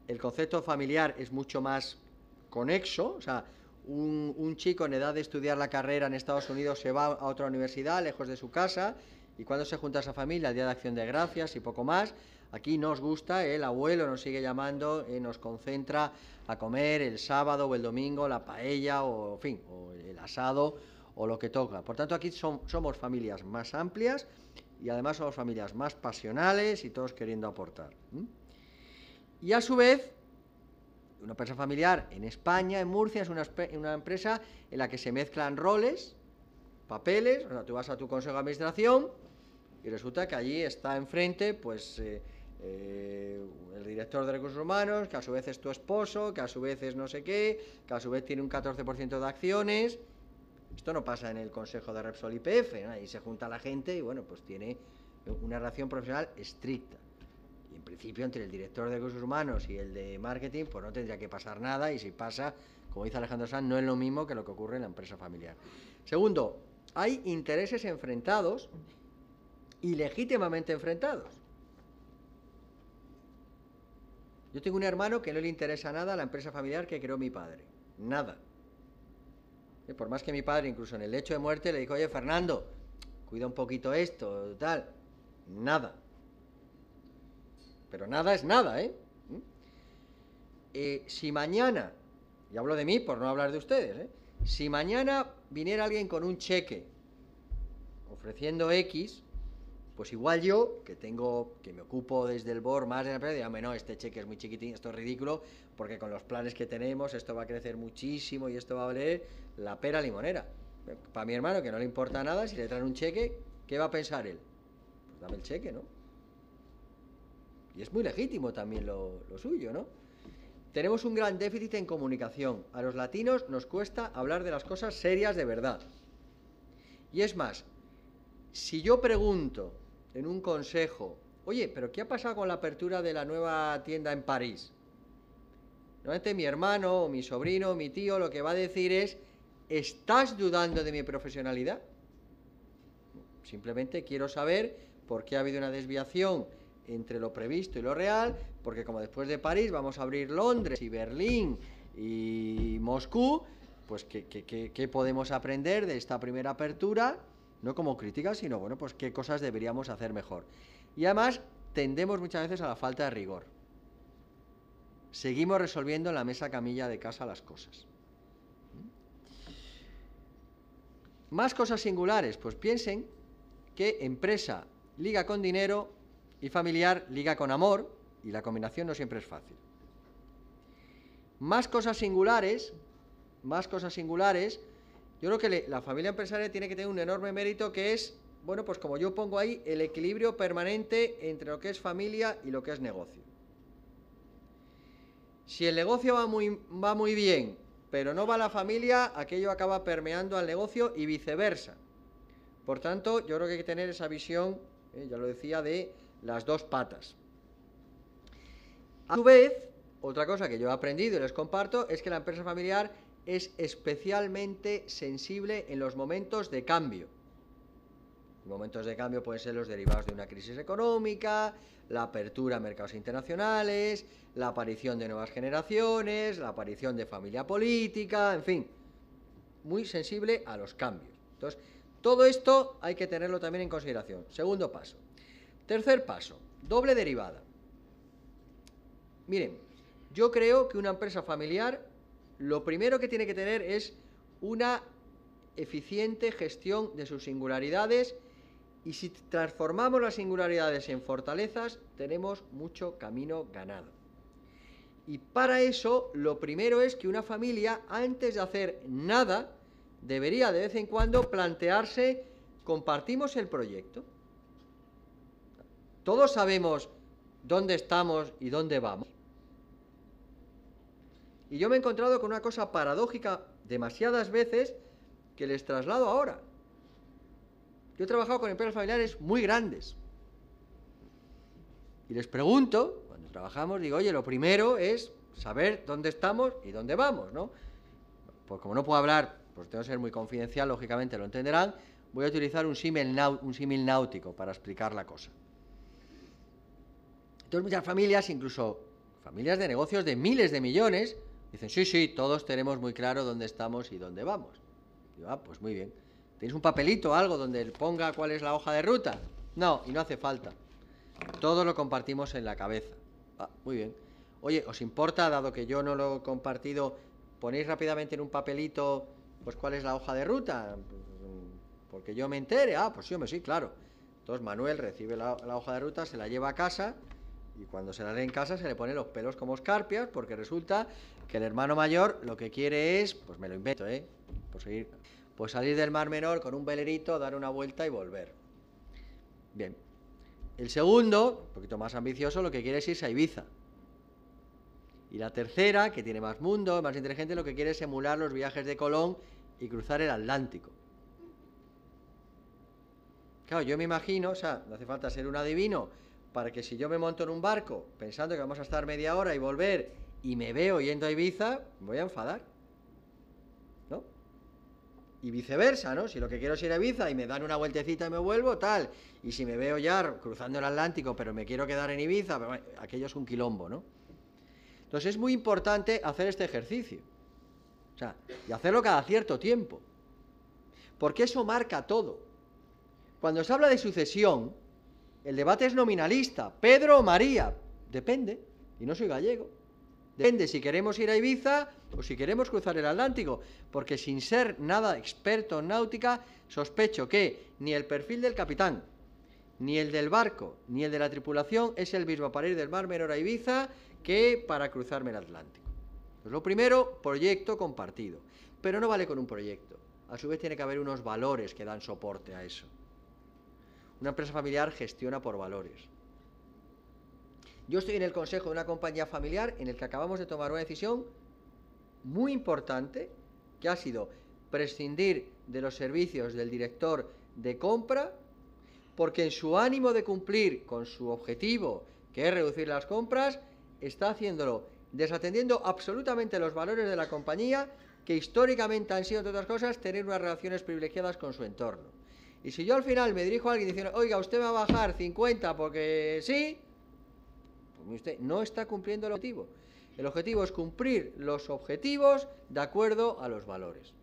el concepto familiar es mucho más conexo, o sea, un chico en edad de estudiar la carrera en Estados Unidos se va a otra universidad, lejos de su casa, y cuando se junta esa familia, el Día de Acción de Gracias y poco más, aquí nos gusta, el abuelo nos sigue llamando, nos concentra a comer el sábado o el domingo la paella o, en fin, o el asado o lo que toca. Por tanto, aquí somos familias más amplias y además somos familias más pasionales y todos queriendo aportar. Y a su vez, Una empresa familiar en España, en Murcia, es una empresa en la que se mezclan roles, papeles. O sea, tú vas a tu consejo de administración y resulta que allí está enfrente, pues, el director de recursos humanos, que a su vez es tu esposo, que a su vez es no sé qué, que a su vez tiene un 14% de acciones. Esto no pasa en el consejo de Repsol YPF, ¿no? Ahí se junta la gente y, bueno, pues tiene una relación profesional estricta. Y en principio, entre el director de recursos humanos y el de marketing, pues no tendría que pasar nada, y si pasa, como dice Alejandro Sanz, no es lo mismo que lo que ocurre en la empresa familiar. Segundo, hay intereses enfrentados y legítimamente enfrentados. Yo tengo un hermano que no le interesa nada a la empresa familiar que creó mi padre. Nada. Por más que mi padre, incluso en el lecho de muerte, le dijo, oye, Fernando, cuida un poquito esto, tal. Nada. Pero nada es nada, ¿eh? Si mañana, y hablo de mí por no hablar de ustedes, si mañana viniera alguien con un cheque ofreciendo X, pues igual yo, que me ocupo desde el board más de la empresa, digo, no, este cheque es muy chiquitín, esto es ridículo, porque con los planes que tenemos esto va a crecer muchísimo y esto va a valer la pera limonera. Para mi hermano, que no le importa nada, si le traen un cheque, ¿qué va a pensar él? Pues dame el cheque, ¿no? Y es muy legítimo también lo suyo, ¿no? Tenemos un gran déficit en comunicación. A los latinos nos cuesta hablar de las cosas serias de verdad. Y es más, si yo pregunto en un consejo, oye, ¿pero qué ha pasado con la apertura de la nueva tienda en París? Normalmente mi hermano, o mi sobrino, o mi tío, lo que va a decir es, ¿estás dudando de mi profesionalidad? Simplemente quiero saber por qué ha habido una desviación entre lo previsto y lo real, porque como después de París vamos a abrir Londres y Berlín y Moscú, pues ¿qué podemos aprender de esta primera apertura? No como crítica, sino, bueno, pues qué cosas deberíamos hacer mejor. Y además tendemos muchas veces a la falta de rigor. Seguimos resolviendo en la mesa camilla de casa las cosas. Más cosas singulares, pues piensen que empresa liga con dinero y familiar liga con amor, y la combinación no siempre es fácil. Más cosas singulares, yo creo que la familia empresarial tiene que tener un enorme mérito, que es, bueno, pues como yo pongo ahí, el equilibrio permanente entre lo que es familia y lo que es negocio. Si el negocio va muy bien, pero no va la familia, aquello acaba permeando al negocio y viceversa. Por tanto, yo creo que hay que tener esa visión, ya lo decía, de las dos patas. A su vez, otra cosa que yo he aprendido y les comparto es que la empresa familiar es especialmente sensible en los momentos de cambio. Los momentos de cambio pueden ser los derivados de una crisis económica, la apertura a mercados internacionales, la aparición de nuevas generaciones, la aparición de familia política, en fin, muy sensible a los cambios. Entonces, todo esto hay que tenerlo también en consideración. Segundo paso. Tercer paso, doble derivada. Miren, yo creo que una empresa familiar lo primero que tiene que tener es una eficiente gestión de sus singularidades, y si transformamos las singularidades en fortalezas, tenemos mucho camino ganado. Y para eso, lo primero es que una familia, antes de hacer nada, debería de vez en cuando plantearse, ¿compartimos el proyecto? Todos sabemos dónde estamos y dónde vamos. Y yo me he encontrado con una cosa paradójica demasiadas veces que les traslado ahora. Yo he trabajado con empresas familiares muy grandes. Y les pregunto, cuando trabajamos, digo, oye, lo primero es saber dónde estamos y dónde vamos, ¿no? Pues como no puedo hablar, pues tengo que ser muy confidencial, lógicamente lo entenderán, voy a utilizar un símil náutico para explicar la cosa. Entonces muchas familias, incluso familias de negocios de miles de millones, dicen, sí, todos tenemos muy claro dónde estamos y dónde vamos. Digo, pues muy bien. ¿Tenéis un papelito, algo, donde ponga cuál es la hoja de ruta? No, y no hace falta. Todo lo compartimos en la cabeza. Muy bien. Oye, ¿os importa, dado que yo no lo he compartido, ponéis rápidamente en un papelito, pues cuál es la hoja de ruta? Porque yo me entere. Pues sí, hombre, sí, claro. Entonces Manuel recibe la hoja de ruta, se la lleva a casa Y cuando se la lee en casa se le ponen los pelos como escarpias, porque resulta que el hermano mayor lo que quiere es, pues me lo invento, pues salir del Mar Menor con un velerito, dar una vuelta y volver. Bien. El segundo, un poquito más ambicioso, lo que quiere es irse a Ibiza. Y la tercera, que tiene más mundo, más inteligente, lo que quiere es emular los viajes de Colón y cruzar el Atlántico. Claro, yo me imagino, o sea, no hace falta ser un adivino para que si yo me monto en un barco pensando que vamos a estar media hora y volver y me veo yendo a Ibiza, me voy a enfadar, ¿no? Y viceversa, ¿no? Si lo que quiero es ir a Ibiza y me dan una vueltecita y me vuelvo, tal. Y si me veo ya cruzando el Atlántico, pero me quiero quedar en Ibiza, pero bueno, aquello es un quilombo, ¿no? Entonces es muy importante hacer este ejercicio. O sea, y hacerlo cada cierto tiempo. Porque eso marca todo. Cuando se habla de sucesión, el debate es nominalista. Pedro o María. Depende. Y no soy gallego. Depende si queremos ir a Ibiza o si queremos cruzar el Atlántico. Porque sin ser nada experto en náutica, sospecho que ni el perfil del capitán, ni el del barco, ni el de la tripulación es el mismo para ir del Mar Menor a Ibiza que para cruzarme el Atlántico. Pues lo primero, proyecto compartido. Pero no vale con un proyecto. A su vez tiene que haber unos valores que dan soporte a eso. Una empresa familiar gestiona por valores. Yo estoy en el consejo de una compañía familiar en el que acabamos de tomar una decisión muy importante, que ha sido prescindir de los servicios del director de compra, porque en su ánimo de cumplir con su objetivo, que es reducir las compras, está haciéndolo desatendiendo absolutamente los valores de la compañía, que históricamente han sido, entre otras cosas, tener unas relaciones privilegiadas con su entorno. Y si yo al final me dirijo a alguien diciendo, oiga, usted va a bajar 50 porque sí, pues usted no está cumpliendo el objetivo. El objetivo es cumplir los objetivos de acuerdo a los valores.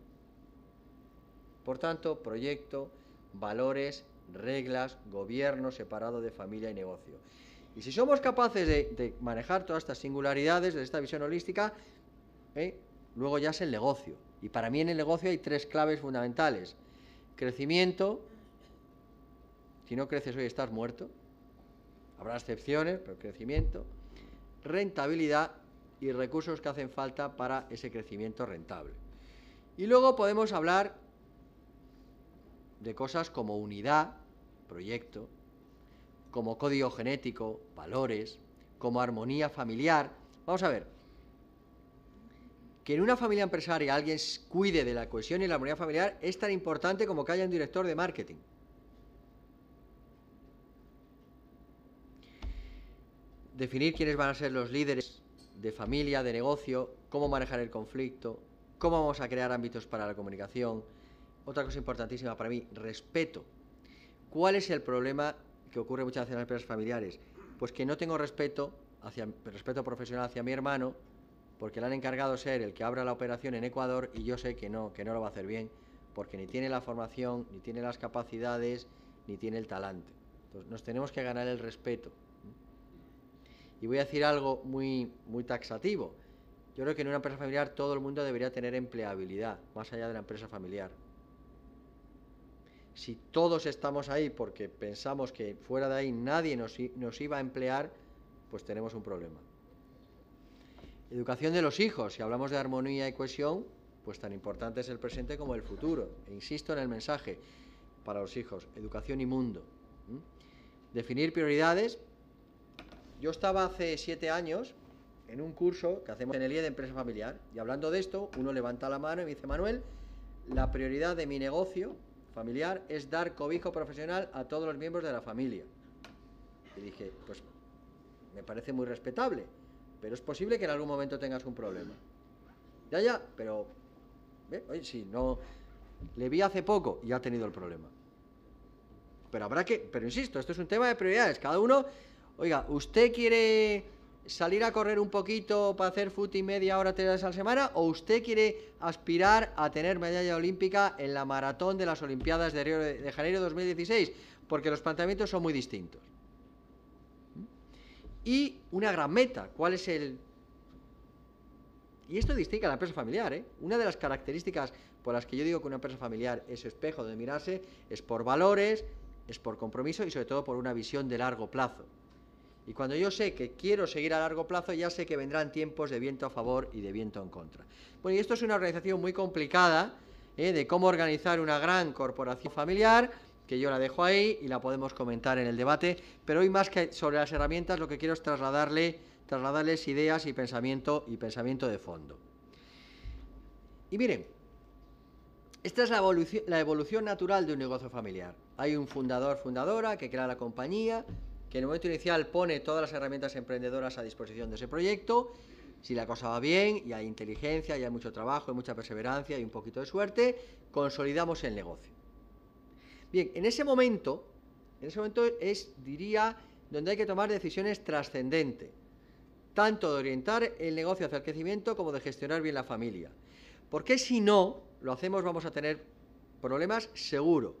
Por tanto, proyecto, valores, reglas, gobierno separado de familia y negocio. Y si somos capaces de manejar todas estas singularidades de esta visión holística, luego ya es el negocio. Y para mí en el negocio hay tres claves fundamentales. Crecimiento. Si no creces hoy estás muerto. Habrá excepciones, pero crecimiento. Rentabilidad y recursos que hacen falta para ese crecimiento rentable. Y luego podemos hablar de cosas como unidad, proyecto, como código genético, valores, como armonía familiar. Vamos a ver, que en una familia empresaria alguien cuide de la cohesión y la armonía familiar es tan importante como que haya un director de marketing. Definir quiénes van a ser los líderes de familia, de negocio, cómo manejar el conflicto, cómo vamos a crear ámbitos para la comunicación. Otra cosa importantísima para mí, respeto. ¿Cuál es el problema que ocurre muchas veces en las empresas familiares? Pues que no tengo respeto profesional hacia mi hermano, porque le han encargado ser el que abra la operación en Ecuador y yo sé que no lo va a hacer bien, porque ni tiene la formación, ni tiene las capacidades, ni tiene el talante. Entonces nos tenemos que ganar el respeto. Y voy a decir algo muy, muy taxativo. Yo creo que en una empresa familiar todo el mundo debería tener empleabilidad, más allá de la empresa familiar. Si todos estamos ahí porque pensamos que fuera de ahí nadie nos iba a emplear, pues tenemos un problema. Educación de los hijos. Si hablamos de armonía y cohesión, pues tan importante es el presente como el futuro. E insisto en el mensaje para los hijos. Educación y mundo. Definir prioridades. Yo estaba hace 7 años en un curso que hacemos en el IE de empresa familiar. Y hablando de esto, uno levanta la mano y me dice, Manuel, la prioridad de mi negocio familiar es dar cobijo profesional a todos los miembros de la familia. Y dije, pues me parece muy respetable, pero es posible que en algún momento tengas un problema. Ya, pero oye, si no, le vi hace poco y ha tenido el problema. Pero insisto, esto es un tema de prioridades. Cada uno, oiga, ¿usted quiere salir a correr un poquito para hacer footing media hora 3 veces a la semana, o usted quiere aspirar a tener medalla olímpica en la maratón de las Olimpiadas de Río de Janeiro 2016? Porque los planteamientos son muy distintos. Y una gran meta, ¿cuál es el...? Y esto distingue a la empresa familiar, Una de las características por las que yo digo que una empresa familiar es espejo de mirarse, es por valores, es por compromiso y sobre todo por una visión de largo plazo. Y cuando yo sé que quiero seguir a largo plazo, ya sé que vendrán tiempos de viento a favor y de viento en contra. Bueno, y esto es una organización muy complicada, de cómo organizar una gran corporación familiar, que yo la dejo ahí y la podemos comentar en el debate, pero hoy más que sobre las herramientas lo que quiero es trasladarles ideas y pensamiento de fondo. Y miren, esta es la evolución natural de un negocio familiar. Hay un fundadora que crea la compañía, que en el momento inicial pone todas las herramientas emprendedoras a disposición de ese proyecto. Si la cosa va bien y hay inteligencia, y hay mucho trabajo, y mucha perseverancia y un poquito de suerte, consolidamos el negocio. Bien, en ese momento es, diría, donde hay que tomar decisiones trascendentes, tanto de orientar el negocio hacia el crecimiento como de gestionar bien la familia. Porque si no lo hacemos vamos a tener problemas seguro.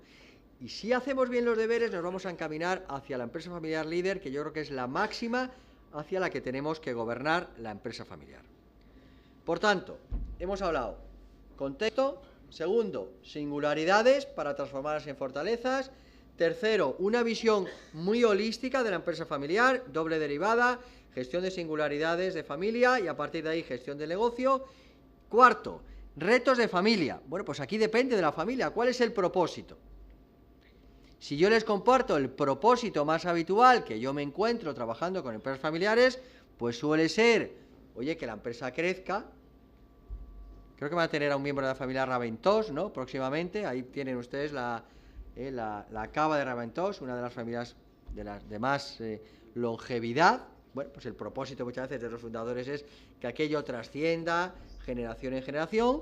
Y si hacemos bien los deberes nos vamos a encaminar hacia la empresa familiar líder, que yo creo que es la máxima hacia la que tenemos que gobernar la empresa familiar. Por tanto, hemos hablado contexto. Segundo, singularidades para transformarlas en fortalezas. Tercero, una visión muy holística de la empresa familiar, doble derivada, gestión de singularidades de familia y a partir de ahí gestión del negocio. Cuarto, retos de familia. Bueno, pues aquí depende de la familia. ¿Cuál es el propósito? Si yo les comparto el propósito más habitual que yo me encuentro trabajando con empresas familiares, pues suele ser, oye, que la empresa crezca. Creo que van a tener a un miembro de la familia Raventós, ¿no? Próximamente, ahí tienen ustedes la cava de Raventós, una de las familias de más longevidad. Bueno, pues el propósito muchas veces de los fundadores es que aquello trascienda generación en generación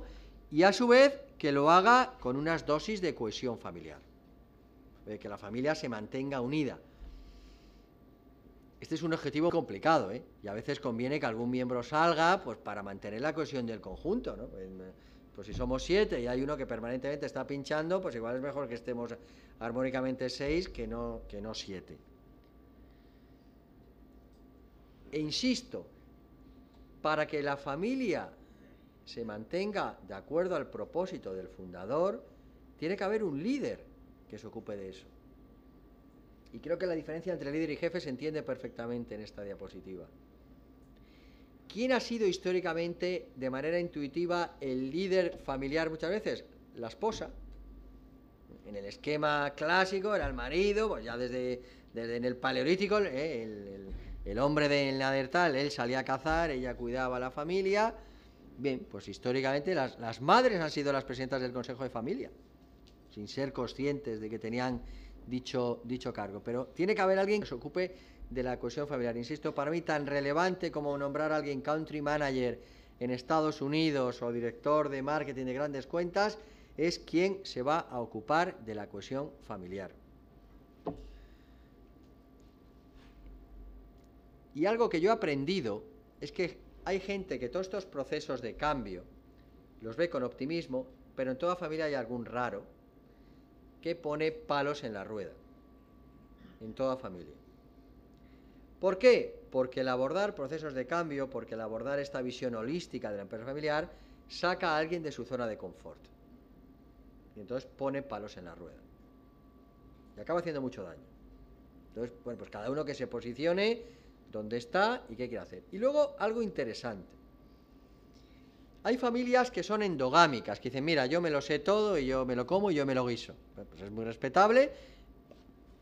y a su vez que lo haga con unas dosis de cohesión familiar, que la familia se mantenga unida. Este es un objetivo complicado, y a veces conviene que algún miembro salga pues para mantener la cohesión del conjunto, ¿no? Pues si somos 7 y hay uno que permanentemente está pinchando, pues igual es mejor que estemos armónicamente 6 que no 7. E insisto, para que la familia se mantenga de acuerdo al propósito del fundador, tiene que haber un líder que se ocupe de eso. Y creo que la diferencia entre líder y jefe se entiende perfectamente en esta diapositiva. ¿Quién ha sido históricamente, de manera intuitiva, el líder familiar muchas veces? La esposa. En el esquema clásico era el marido, pues ya desde en el paleolítico, el hombre del Neandertal, él salía a cazar, ella cuidaba a la familia. Bien, pues históricamente las madres han sido las presidentas del Consejo de Familia, sin ser conscientes de que tenían dicho cargo, pero tiene que haber alguien que se ocupe de la cohesión familiar. Insisto, para mí tan relevante como nombrar a alguien country manager en Estados Unidos o director de marketing de grandes cuentas es quien se va a ocupar de la cohesión familiar. Y algo que yo he aprendido es que hay gente que todos estos procesos de cambio los ve con optimismo, pero en toda familia hay algún raro que pone palos en la rueda, en toda familia. ¿Por qué? Porque el abordar procesos de cambio, porque el abordar esta visión holística de la empresa familiar, saca a alguien de su zona de confort. Y entonces pone palos en la rueda. Y acaba haciendo mucho daño. Entonces, bueno, pues cada uno que se posicione dónde está y qué quiere hacer. Y luego, algo interesante. Hay familias que son endogámicas, que dicen, mira, yo me lo sé todo y yo me lo como y yo me lo guiso. Pues es muy respetable.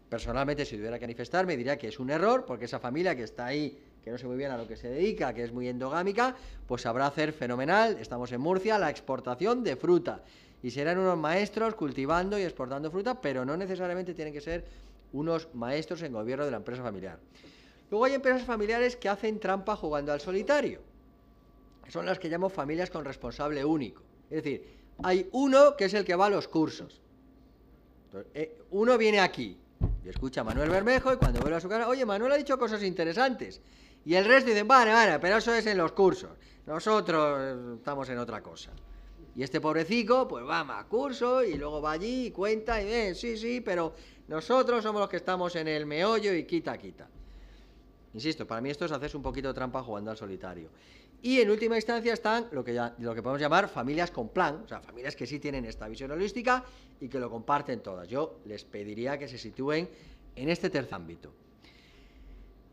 Personalmente, si tuviera que manifestarme, diría que es un error, porque esa familia que está ahí, que no sé muy bien a lo que se dedica, que es muy endogámica, pues sabrá hacer fenomenal, estamos en Murcia, la exportación de fruta. Y serán unos maestros cultivando y exportando fruta, pero no necesariamente tienen que ser unos maestros en gobierno de la empresa familiar. Luego hay empresas familiares que hacen trampa jugando al solitario. Son las que llamo familias con responsable único. Es decir, hay uno que es el que va a los cursos. Entonces, uno viene aquí y escucha a Manuel Bermejo y cuando vuelve a su casa, oye, Manuel ha dicho cosas interesantes. Y el resto dicen, vale, pero eso es en los cursos. Nosotros estamos en otra cosa. Y este pobrecito, pues va a curso y luego va allí y cuenta y sí, pero nosotros somos los que estamos en el meollo y quita. Insisto, para mí esto es hacerse un poquito de trampa jugando al solitario. Y en última instancia están lo que podemos llamar familias con plan, o sea, familias que sí tienen esta visión holística y que lo comparten todas. Yo les pediría que se sitúen en este tercer ámbito.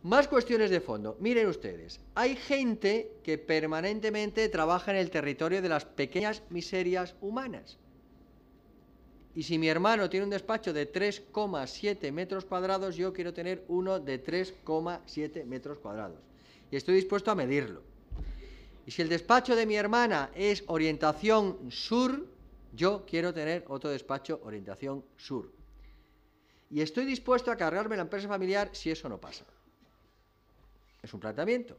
Más cuestiones de fondo. Miren ustedes, hay gente que permanentemente trabaja en el territorio de las pequeñas miserias humanas. Y si mi hermano tiene un despacho de 3,7 metros cuadrados, yo quiero tener uno de 3,7 metros cuadrados. Y estoy dispuesto a medirlo. Y si el despacho de mi hermana es orientación sur, yo quiero tener otro despacho orientación sur. Y estoy dispuesto a cargarme la empresa familiar si eso no pasa. Es un planteamiento.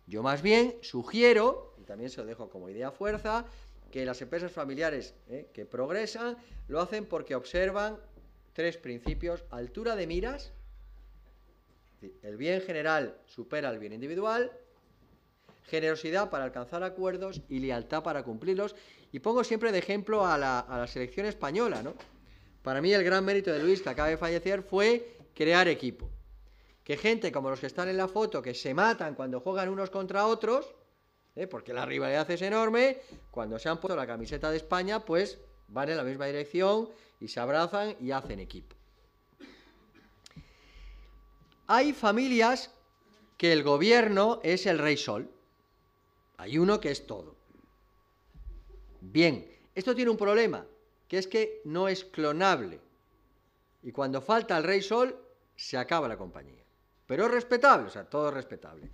Yo más bien sugiero, y también se lo dejo como idea fuerza, que las empresas familiares que progresan lo hacen porque observan 3 principios: altura de miras, es decir, el bien general supera el bien individual, generosidad para alcanzar acuerdos y lealtad para cumplirlos. Y pongo siempre de ejemplo a la selección española, ¿no? Para mí el gran mérito de Luis, que acaba de fallecer, fue crear equipo. Que gente como los que están en la foto, que se matan cuando juegan unos contra otros, porque la rivalidad es enorme, cuando se han puesto la camiseta de España, pues van en la misma dirección y se abrazan y hacen equipo. Hay familias que el gobierno es el rey sol. Hay uno que es todo. Bien, esto tiene un problema, que es que no es clonable. Y cuando falta el rey sol, se acaba la compañía. Pero es respetable, o sea, todo es respetable.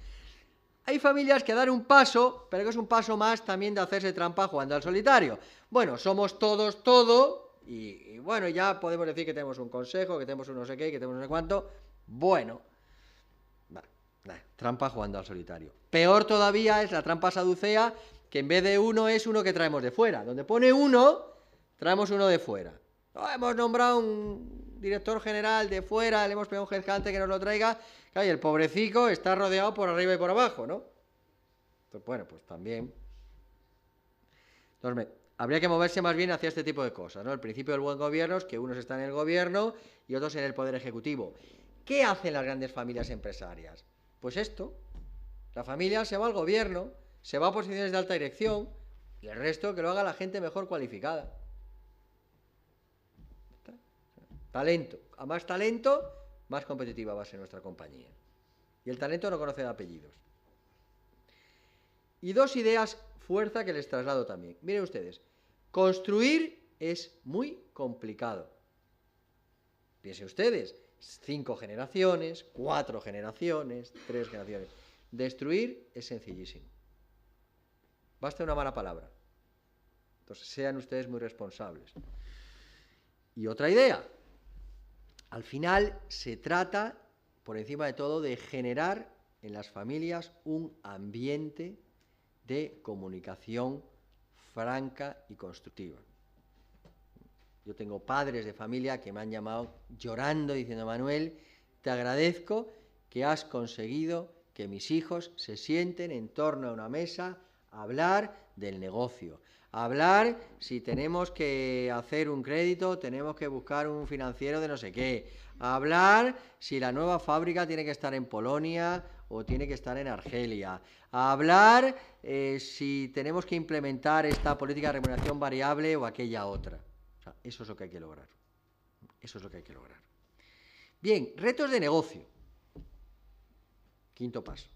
Hay familias que dan un paso, pero que es un paso más también de hacerse trampa jugando al solitario. Bueno, somos todos todo, y bueno, ya podemos decir que tenemos un consejo, que tenemos un no sé qué, que tenemos no sé cuánto. Bueno, trampa jugando al solitario. Peor todavía es la trampa saducea, que en vez de uno es uno que traemos de fuera. Donde pone uno, traemos uno de fuera. Hemos nombrado un director general de fuera, le hemos pedido a un headhunter que nos lo traiga. Claro, y el pobrecito está rodeado por arriba y por abajo, ¿no? Entonces, bueno, pues también. Entonces, habría que moverse más bien hacia este tipo de cosas, ¿no? El principio del buen gobierno es que unos están en el gobierno y otros en el poder ejecutivo. ¿Qué hacen las grandes familias empresarias? Pues esto. La familia se va al gobierno, se va a posiciones de alta dirección, y el resto que lo haga la gente mejor cualificada. Talento. A más talento, más competitiva va a ser nuestra compañía. Y el talento no conoce de apellidos. Y 2 ideas fuerza que les traslado también. Miren ustedes, construir es muy complicado. Piensen ustedes, 5 generaciones, 4 generaciones, 3 generaciones. Destruir es sencillísimo. Basta una mala palabra. Entonces sean ustedes muy responsables. Y otra idea. Al final se trata, por encima de todo, de generar en las familias un ambiente de comunicación franca y constructiva. Yo tengo padres de familia que me han llamado llorando diciendo: Manuel, te agradezco que has conseguido que mis hijos se sienten en torno a una mesa a hablar del negocio, a hablar si tenemos que hacer un crédito, tenemos que buscar un financiero de no sé qué, a hablar si la nueva fábrica tiene que estar en Polonia o tiene que estar en Argelia, a hablar si tenemos que implementar esta política de remuneración variable o aquella otra. O sea, eso es lo que hay que lograr. Eso es lo que hay que lograr. Bien, retos de negocio. 5.º paso.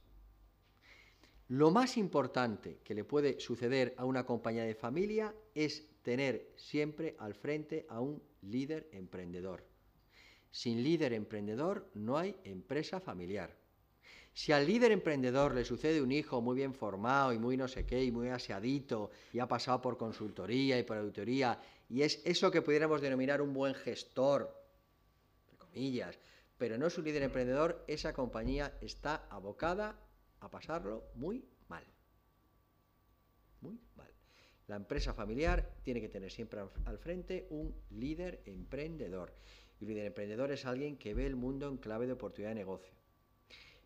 Lo más importante que le puede suceder a una compañía de familia es tener siempre al frente a un líder emprendedor. Sin líder emprendedor no hay empresa familiar. Si al líder emprendedor le sucede un hijo muy bien formado y muy no sé qué, y muy aseadito, y ha pasado por consultoría y por auditoría, y es eso que pudiéramos denominar un buen gestor, entre comillas, pero no es un líder emprendedor, esa compañía está abocada a pasarlo muy mal. Muy mal. La empresa familiar tiene que tener siempre al frente un líder emprendedor. Y un líder emprendedor es alguien que ve el mundo en clave de oportunidad de negocio.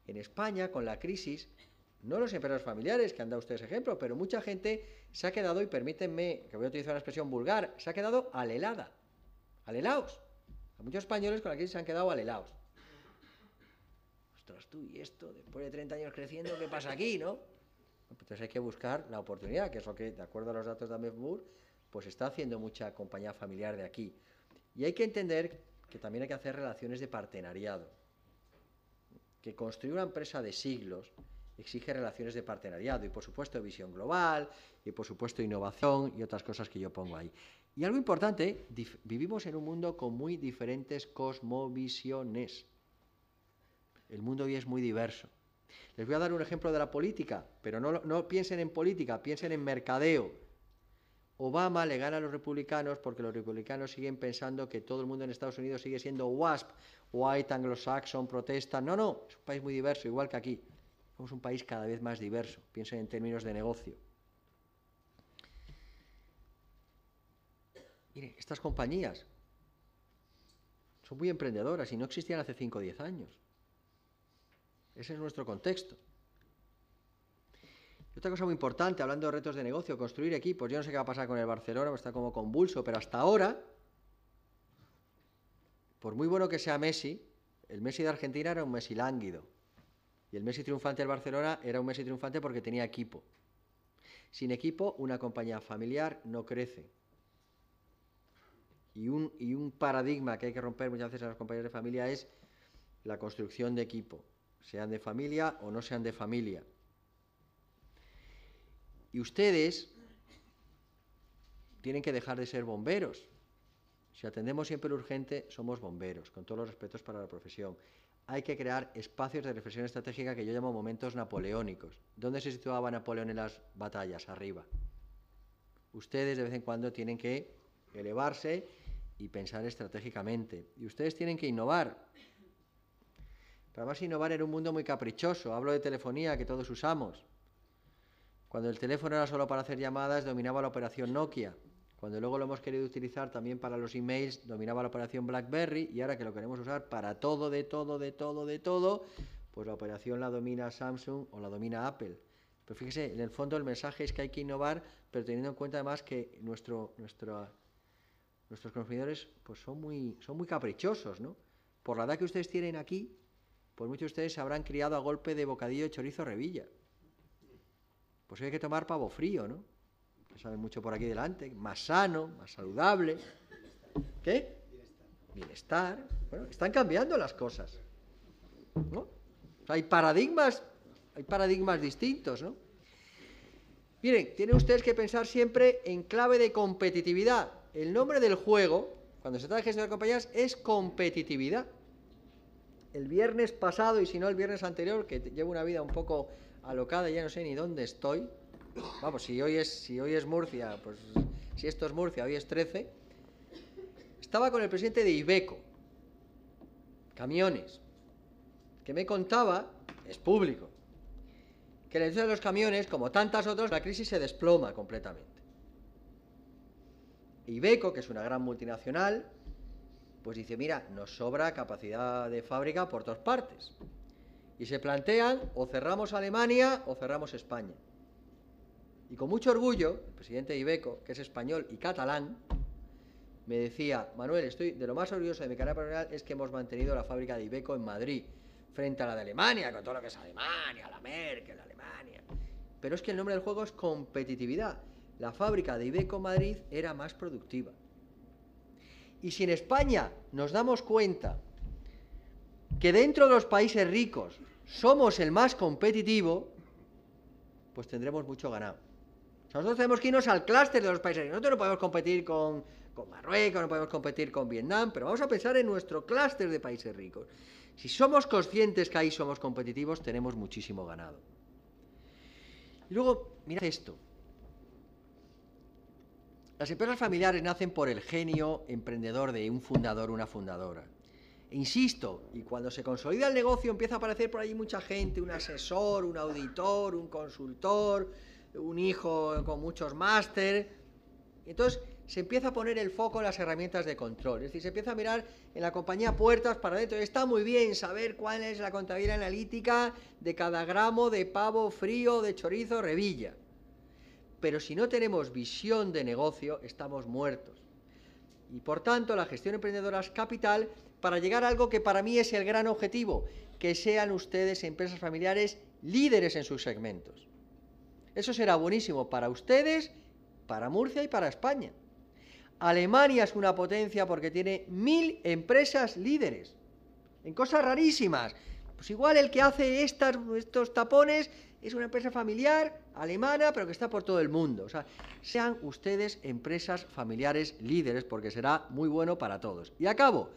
En España, con la crisis, no los empresarios familiares, que han dado ustedes ejemplo, pero mucha gente se ha quedado, y permítanme que voy a utilizar una expresión vulgar, se ha quedado alelada, alelaos. A muchos españoles con la crisis se han quedado alelaos. Ostras, tú, y esto, después de 30 años creciendo, ¿qué pasa aquí, no? Entonces hay que buscar la oportunidad, que es lo que, de acuerdo a los datos de AMEFBUR, pues está haciendo mucha compañía familiar de aquí. Y hay que entender que también hay que hacer relaciones de partenariado. que construir una empresa de siglos exige relaciones de partenariado y, por supuesto, visión global y, por supuesto, innovación y otras cosas que yo pongo ahí. Y algo importante, vivimos en un mundo con muy diferentes cosmovisiones. El mundo hoy es muy diverso. Les voy a dar un ejemplo de la política, pero no piensen en política, piensen en mercadeo. Obama le gana a los republicanos porque los republicanos siguen pensando que todo el mundo en Estados Unidos sigue siendo WASP, White Anglo-Saxon, protesta. No, es un país muy diverso, igual que aquí. Somos un país cada vez más diverso. Piensen en términos de negocio. Mire, estas compañías son muy emprendedoras y no existían hace 5 o 10 años. Ese es nuestro contexto. Y otra cosa muy importante, hablando de retos de negocio, construir equipos. Yo no sé qué va a pasar con el Barcelona, está como convulso, pero hasta ahora, por muy bueno que sea Messi, el Messi de Argentina era un Messi lánguido. Y el Messi triunfante del Barcelona era un Messi triunfante porque tenía equipo. Sin equipo, una compañía familiar no crece. Y un paradigma que hay que romper muchas veces en las compañías de familia es la construcción de equipo, sean de familia o no sean de familia. Y ustedes tienen que dejar de ser bomberos. Si atendemos siempre lo urgente, somos bomberos, con todos los respetos para la profesión. Hay que crear espacios de reflexión estratégica que yo llamo momentos napoleónicos. ¿Dónde se situaba Napoleón en las batallas? Arriba. Ustedes de vez en cuando tienen que elevarse y pensar estratégicamente. Y ustedes tienen que innovar. Pero además innovar en un mundo muy caprichoso. Hablo de telefonía que todos usamos. Cuando el teléfono era solo para hacer llamadas, dominaba la operación Nokia. Cuando luego lo hemos querido utilizar también para los emails, dominaba la operación BlackBerry, y ahora que lo queremos usar para todo, pues la operación la domina Samsung o la domina Apple. Pero fíjese, en el fondo el mensaje es que hay que innovar, pero teniendo en cuenta además que nuestros consumidores pues son muy caprichosos, ¿no? Por la edad que ustedes tienen aquí, pues muchos de ustedes se habrán criado a golpe de bocadillo de chorizo revilla. Pues hay que tomar pavo frío, ¿no? Que saben mucho por aquí delante, más sano, más saludable. ¿Qué? Bienestar. Bueno, están cambiando las cosas, ¿no? O sea, hay paradigmas distintos, ¿no? Miren, tienen ustedes que pensar siempre en clave de competitividad. El nombre del juego, cuando se trata de gestionar compañías, es competitividad. El viernes pasado, y si no el viernes anterior, que llevo una vida un poco alocada, ya no sé ni dónde estoy. Vamos, si hoy es Murcia, pues si esto es Murcia, hoy es 13. Estaba con el presidente de Iveco, camiones, que me contaba, es público, que la industria de los camiones, como tantas otras, la crisis se desploma completamente. Iveco, que es una gran multinacional, pues dice, mira, nos sobra capacidad de fábrica por todas partes. Y se plantean, o cerramos Alemania o cerramos España. Y con mucho orgullo, el presidente de Iveco, que es español y catalán, me decía, Manuel, estoy de lo más orgulloso de mi carrera profesional es que hemos mantenido la fábrica de Iveco en Madrid, frente a la de Alemania, con todo lo que es Alemania, la Merkel, Alemania. Pero es que el nombre del juego es competitividad. La fábrica de Iveco Madrid era más productiva. Y si en España nos damos cuenta que dentro de los países ricos somos el más competitivo, pues tendremos mucho ganado. O sea, nosotros tenemos que irnos al clúster de los países ricos. Nosotros no podemos competir con Marruecos, no podemos competir con Vietnam, pero vamos a pensar en nuestro clúster de países ricos. Si somos conscientes que ahí somos competitivos, tenemos muchísimo ganado. Y luego, mirad esto. Las empresas familiares nacen por el genio emprendedor de un fundador o una fundadora. E insisto, y cuando se consolida el negocio empieza a aparecer por ahí mucha gente, un asesor, un auditor, un consultor, un hijo con muchos máster. Entonces se empieza a poner el foco en las herramientas de control. Es decir, se empieza a mirar en la compañía puertas para adentro. Está muy bien saber cuál es la contabilidad analítica de cada gramo de pavo frío, de chorizo, revilla. Pero si no tenemos visión de negocio, estamos muertos. Y por tanto, la gestión emprendedora es capital para llegar a algo que para mí es el gran objetivo, que sean ustedes empresas familiares líderes en sus segmentos. Eso será buenísimo para ustedes, para Murcia y para España. Alemania es una potencia porque tiene 1000 empresas líderes, en cosas rarísimas. Pues igual el que hace estos tapones es una empresa familiar alemana, pero que está por todo el mundo. O sea, sean ustedes empresas familiares líderes, porque será muy bueno para todos. Y acabo,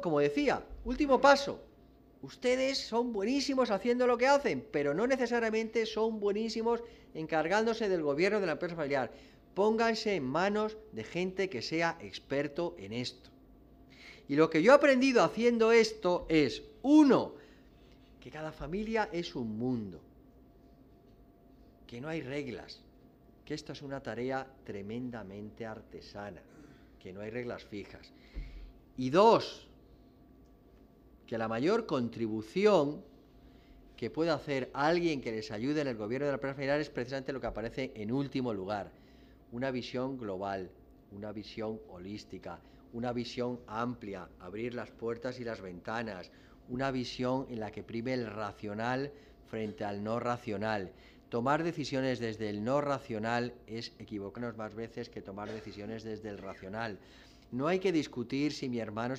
como decía, último paso. Ustedes son buenísimos haciendo lo que hacen, pero no necesariamente son buenísimos encargándose del gobierno de la empresa familiar. Pónganse en manos de gente que sea experto en esto. Y lo que yo he aprendido haciendo esto es, 1, que cada familia es un mundo, que no hay reglas, que esto es una tarea tremendamente artesana, que no hay reglas fijas. Y 2, que la mayor contribución que puede hacer alguien que les ayude en el gobierno de la empresa familiar es precisamente lo que aparece en último lugar: una visión global, una visión holística, una visión amplia, abrir las puertas y las ventanas, una visión en la que prime el racional frente al no racional. Tomar decisiones desde el no racional es equivocarnos más veces que tomar decisiones desde el racional. No hay que discutir si mi hermano,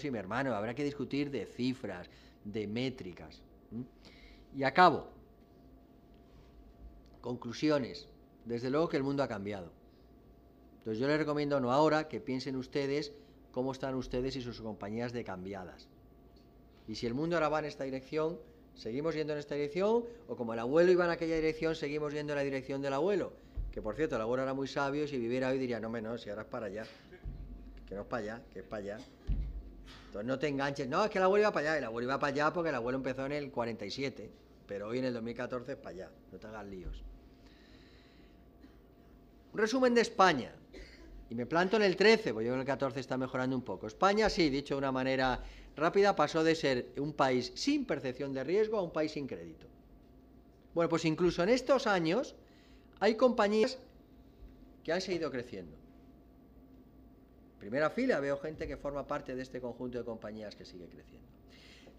habrá que discutir de cifras, de métricas. Y acabo. Conclusiones. Desde luego que el mundo ha cambiado. Entonces yo les recomiendo, no ahora, que piensen ustedes cómo están ustedes y sus compañías de cambiadas. Y si el mundo ahora va en esta dirección, seguimos yendo en esta dirección, o como el abuelo iba en aquella dirección, seguimos yendo en la dirección del abuelo. Que por cierto, el abuelo era muy sabio, si viviera hoy diría, no, si ahora es para allá. Que no es para allá, que es para allá. Entonces no te enganches, no, es que el abuelo iba para allá. El abuelo iba para allá porque el abuelo empezó en el 47, pero hoy en el 2014 es para allá. No te hagas líos. Un resumen de España. Y me planto en el 13, porque yo en el 14 está mejorando un poco. España, sí, dicho de una manera rápida, pasó de ser un país sin percepción de riesgo a un país sin crédito. Bueno, pues incluso en estos años hay compañías que han seguido creciendo. En primera fila veo gente que forma parte de este conjunto de compañías que sigue creciendo.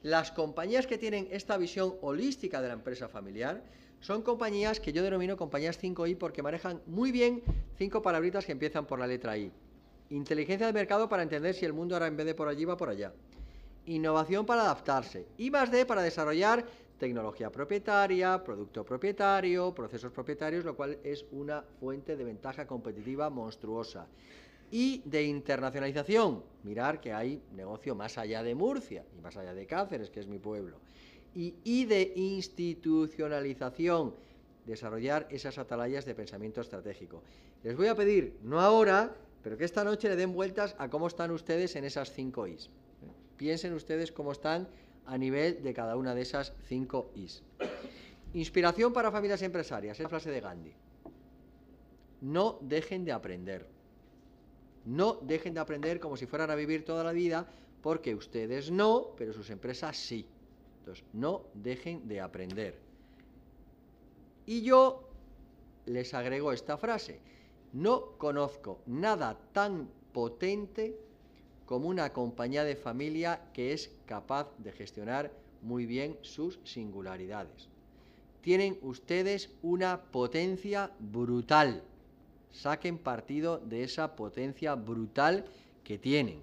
Las compañías que tienen esta visión holística de la empresa familiar son compañías que yo denomino compañías 5I porque manejan muy bien 5 palabritas que empiezan por la letra I. Inteligencia de mercado para entender si el mundo ahora en vez de por allí va por allá. Innovación para adaptarse. I+D para desarrollar tecnología propietaria, producto propietario, procesos propietarios, lo cual es una fuente de ventaja competitiva monstruosa. Y de internacionalización. Mirar que hay negocio más allá de Murcia y más allá de Cáceres, que es mi pueblo. Y de institucionalización, desarrollar esas atalayas de pensamiento estratégico. Les voy a pedir, no ahora, pero que esta noche le den vueltas a cómo están ustedes en esas 5 Is. Piensen ustedes cómo están a nivel de cada una de esas 5 Is. Inspiración para familias empresarias, es frase de Gandhi. No dejen de aprender. No dejen de aprender como si fueran a vivir toda la vida, porque ustedes no, pero sus empresas sí. Entonces, no dejen de aprender. Y yo les agrego esta frase. No conozco nada tan potente como una compañía de familia que es capaz de gestionar muy bien sus singularidades. Tienen ustedes una potencia brutal. Saquen partido de esa potencia brutal que tienen.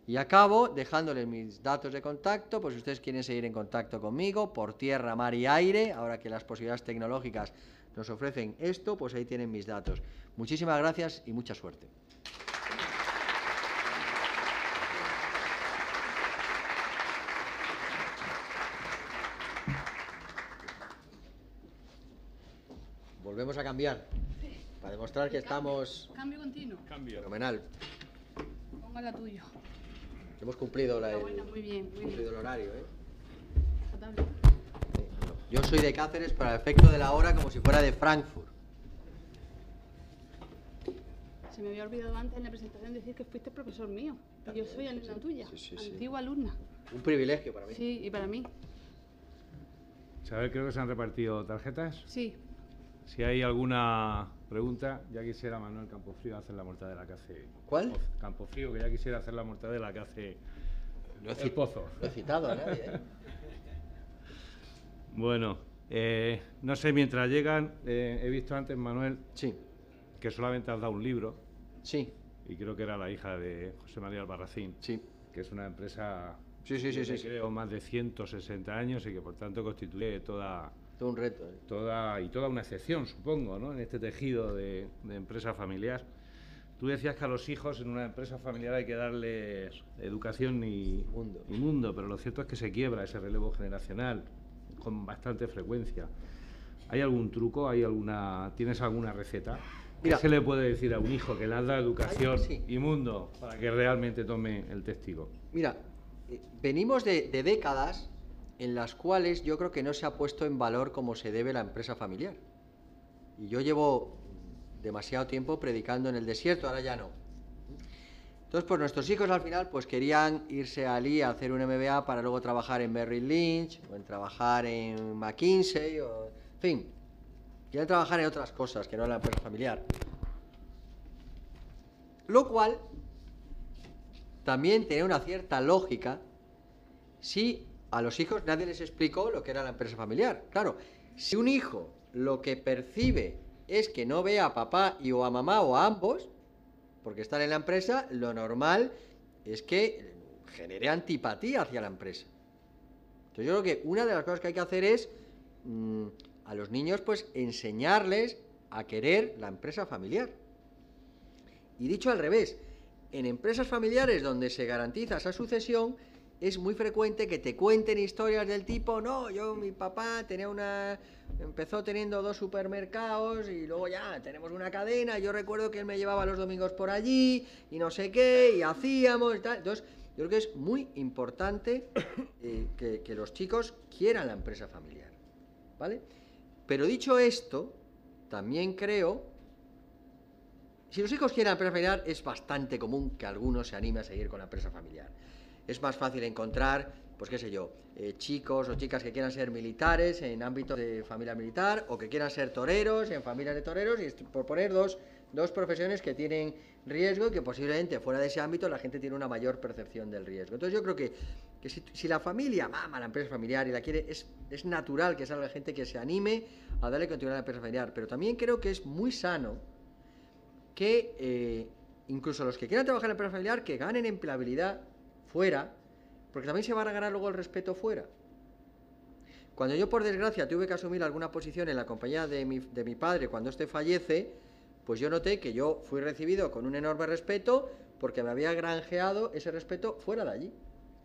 Y acabo dejándoles mis datos de contacto, pues si ustedes quieren seguir en contacto conmigo, por tierra, mar y aire, ahora que las posibilidades tecnológicas nos ofrecen esto, pues ahí tienen mis datos. Muchísimas gracias y mucha suerte. Volvemos a cambiar, para demostrar que estamos... Cambio continuo. Cambio. Fenomenal. Ponga la tuya. Hemos cumplido, Muy bien. el horario, ¿eh? Notable. Yo soy de Cáceres para el efecto de la hora como si fuera de Frankfurt. Se me había olvidado antes en la presentación decir que fuiste profesor mío. Yo soy alumna tuya, sí. antigua alumna. Un privilegio para mí. Sí, y para mí. ¿Sabes? Creo que se han repartido tarjetas. Sí. Si hay alguna pregunta, ya quisiera Manuel Campofrío hacer la mortadela que hace... ¿Cuál? Campofrío, que ya quisiera hacer la mortadela que hace el Pozo. Lo he citado a nadie, ¿eh? Bueno, no sé, mientras llegan, he visto antes, Manuel, Sí, que solamente has dado un libro, sí, y creo que era la hija de José María Albarracín, sí. que es una empresa Sí. Creo más de 160 años y que por tanto constituye todo un reto. toda una excepción, supongo, ¿no? En este tejido de empresa familiar. Tú decías que a los hijos en una empresa familiar hay que darles educación y mundo, pero lo cierto es que se quiebra ese relevo generacional con bastante frecuencia. ¿Hay algún truco? ¿Tienes alguna receta? Mira, ¿Qué se le puede decir a un hijo que le has dado educación sí. y mundo para que realmente tome el testigo? Mira, venimos de décadas en las cuales yo creo que no se ha puesto en valor como se debe la empresa familiar. Y yo llevo demasiado tiempo predicando en el desierto, ahora ya no. Entonces, pues nuestros hijos al final pues querían irse a a hacer un MBA para luego trabajar en Merrill Lynch o en trabajar en McKinsey o en fin, quieren trabajar en otras cosas que no en la empresa familiar. Lo cual también tiene una cierta lógica si a los hijos nadie les explicó lo que era la empresa familiar. Claro, si un hijo lo que percibe es que no ve a papá y o a mamá o a ambos, porque están en la empresa, lo normal es que genere antipatía hacia la empresa. Entonces yo creo que una de las cosas que hay que hacer es a los niños pues enseñarles a querer la empresa familiar. Y dicho al revés, en empresas familiares donde se garantiza esa sucesión, es muy frecuente que te cuenten historias del tipo, no, mi papá empezó teniendo 2 supermercados y luego ya tenemos una cadena, yo recuerdo que él me llevaba los domingos por allí y no sé qué, y hacíamos y tal. Entonces, yo creo que es muy importante que los chicos quieran la empresa familiar, ¿vale? Pero dicho esto, también creo, si los hijos quieren la empresa familiar, es bastante común que alguno se anime a seguir con la empresa familiar. Es más fácil encontrar, pues qué sé yo, chicos o chicas que quieran ser militares en ámbitos de familia militar o que quieran ser toreros en familias de toreros, y por poner dos profesiones que tienen riesgo y que posiblemente fuera de ese ámbito la gente tiene una mayor percepción del riesgo. Entonces yo creo que si la familia mama la empresa familiar y la quiere, es natural que salga gente que se anime a darle continuidad a la empresa familiar, pero también creo que es muy sano que incluso los que quieran trabajar en la empresa familiar que ganen empleabilidad fuera, porque también se van a ganar luego el respeto fuera. Cuando yo, por desgracia, tuve que asumir alguna posición en la compañía de mi padre cuando éste fallece, pues yo noté que yo fui recibido con un enorme respeto porque me había granjeado ese respeto fuera de allí.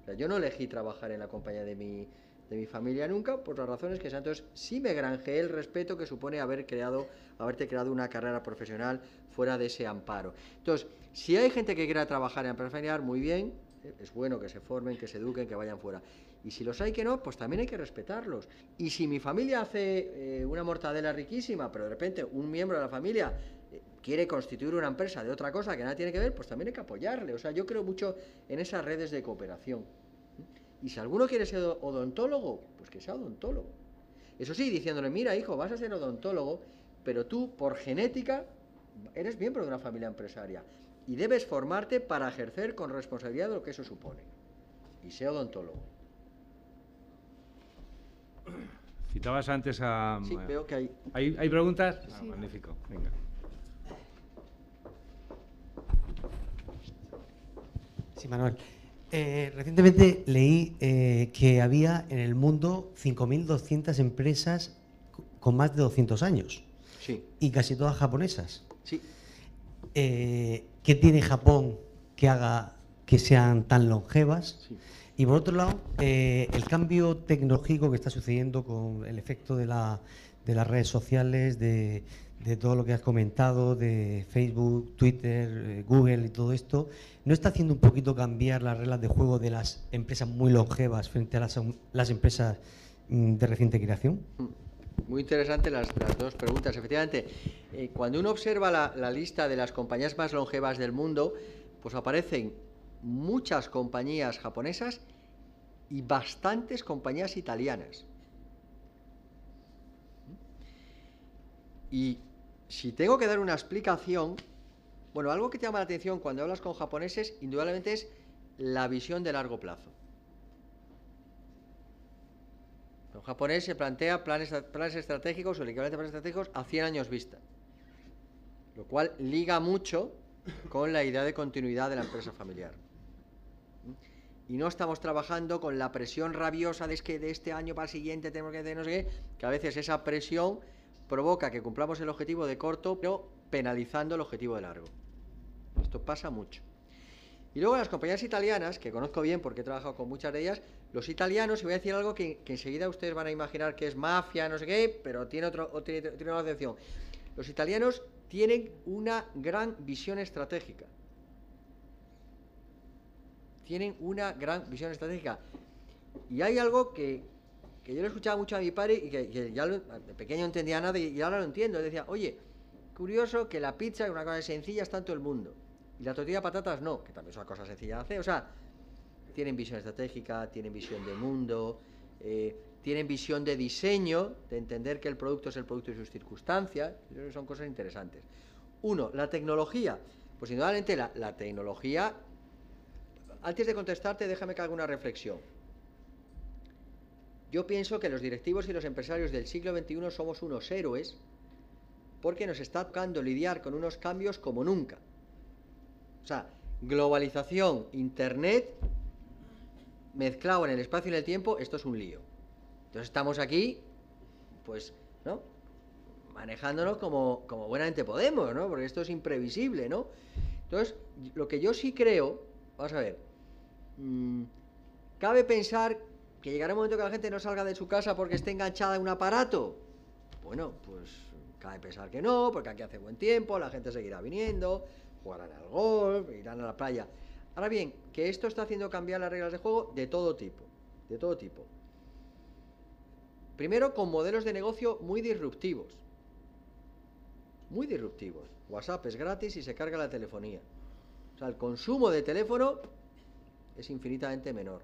O sea, yo no elegí trabajar en la compañía de mi familia nunca, por las razones que sean. Entonces, sí me granjeé el respeto que supone haberte creado una carrera profesional fuera de ese amparo. Entonces, si hay gente que quiera trabajar en la empresa familiar, muy bien, es bueno que se formen, que se eduquen, que vayan fuera. Y si los hay que no, pues también hay que respetarlos. Y si mi familia hace una mortadela riquísima, pero de repente un miembro de la familia quiere constituir una empresa de otra cosa que nada tiene que ver, pues también hay que apoyarle. O sea, yo creo mucho en esas redes de cooperación. Y si alguno quiere ser odontólogo, pues que sea odontólogo. Eso sí, diciéndole, mira, hijo, vas a ser odontólogo, pero tú, por genética, eres miembro de una familia empresaria. Y debes formarte para ejercer con responsabilidad de lo que eso supone. Y sea odontólogo. Citabas antes a... Sí, veo que hay... ¿Hay preguntas? Sí. Ah, magnífico, venga. Sí, Manuel. Recientemente leí que había en el mundo 5.200 empresas con más de 200 años. Sí. Y casi todas japonesas. Sí. ¿Qué tiene Japón que haga que sean tan longevas? Sí. Y por otro lado, el cambio tecnológico que está sucediendo con el efecto de las redes sociales, de todo lo que has comentado, de Facebook, Twitter, Google y todo esto, ¿no está haciendo un poquito cambiar las reglas de juego de las empresas muy longevas frente a las empresas de reciente creación? Muy interesante las dos preguntas. Efectivamente, cuando uno observa la lista de las compañías más longevas del mundo, pues aparecen muchas compañías japonesas y bastantes compañías italianas. Y si tengo que dar una explicación, bueno, algo que te llama la atención cuando hablas con japoneses, indudablemente es la visión de largo plazo. Un japonés se plantea planes estratégicos o el equivalente a planes estratégicos a 100 años vista, lo cual liga mucho con la idea de continuidad de la empresa familiar. y no estamos trabajando con la presión rabiosa de es que de este año para el siguiente tenemos que hacer no sé qué, que a veces esa presión provoca que cumplamos el objetivo de corto, pero penalizando el objetivo de largo. Esto pasa mucho. Y luego las compañías italianas, que conozco bien porque he trabajado con muchas de ellas, los italianos, y voy a decir algo que enseguida ustedes van a imaginar que es mafia, no sé qué, pero tiene una excepción. Los italianos tienen una gran visión estratégica. Tienen una gran visión estratégica. Y hay algo que yo le escuchaba mucho a mi padre y que ya de pequeño no entendía nada y ahora lo entiendo. Él decía, oye, curioso que la pizza es una cosa sencilla, está en todo el mundo. Y la tortilla de patatas no, que también es una cosa sencilla de hacer. O sea, tienen visión estratégica, tienen visión de mundo, tienen visión de diseño, de entender que el producto es el producto y sus circunstancias. Son cosas interesantes. Uno, la tecnología. Pues indudablemente la tecnología... Antes de contestarte, déjame que haga una reflexión. Yo pienso que los directivos y los empresarios del siglo XXI somos unos héroes porque nos está tocando lidiar con unos cambios como nunca. O sea, globalización, internet, mezclado en el espacio y en el tiempo, esto es un lío. Entonces estamos aquí, pues, ¿no?, manejándonos como buenamente podemos, ¿no? Porque esto es imprevisible, ¿no? Entonces, lo que yo sí creo, vamos a ver, ¿cabe pensar que llegará un momento que la gente no salga de su casa porque esté enganchada a un aparato? Bueno, pues cabe pensar que no, porque aquí hace buen tiempo, la gente seguirá viniendo, jugarán al golf, irán a la playa. Ahora bien, que esto está haciendo cambiar las reglas de juego de todo tipo, de todo tipo. Primero, con modelos de negocio muy disruptivos. Muy disruptivos. WhatsApp es gratis y se carga la telefonía. O sea, el consumo de teléfono es infinitamente menor.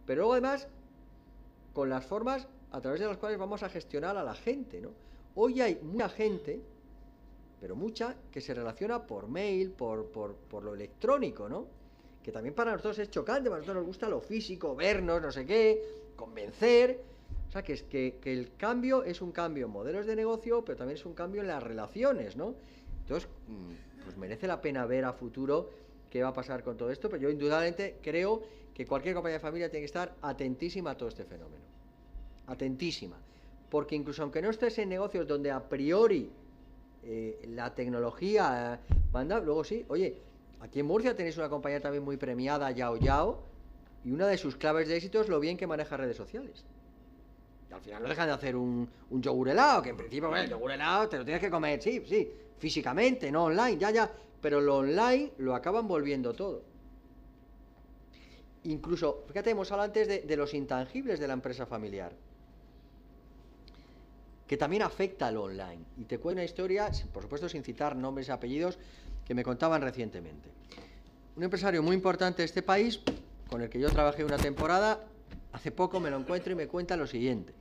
Pero luego, además, con las formas a través de las cuales vamos a gestionar a la gente, ¿no? Hoy hay mucha gente, pero mucha, que se relaciona por mail, por lo electrónico, ¿no? Que también para nosotros es chocante, para nosotros nos gusta lo físico, vernos, no sé qué, convencer. O sea, que el cambio es un cambio en modelos de negocio, pero también es un cambio en las relaciones, ¿no? Entonces, pues merece la pena ver a futuro qué va a pasar con todo esto, pero yo indudablemente creo que cualquier compañía de familia tiene que estar atentísima a todo este fenómeno. Atentísima. Porque incluso aunque no estés en negocios donde a priori la tecnología manda, luego sí, oye, aquí en Murcia tenéis una compañía también muy premiada, Yao Yao, y una de sus claves de éxito es lo bien que maneja redes sociales. Y al final no dejan de hacer un yogur helado, que en principio, bueno, el yogur helado te lo tienes que comer, sí, físicamente, no online, ya, pero lo online lo acaban volviendo todo. Incluso, fíjate, hemos hablado antes de los intangibles de la empresa familiar, que también afecta al online. Y te cuento una historia, por supuesto sin citar nombres y apellidos, que me contaban recientemente. Un empresario muy importante de este país, con el que yo trabajé una temporada, hace poco me lo encuentro y me cuenta lo siguiente.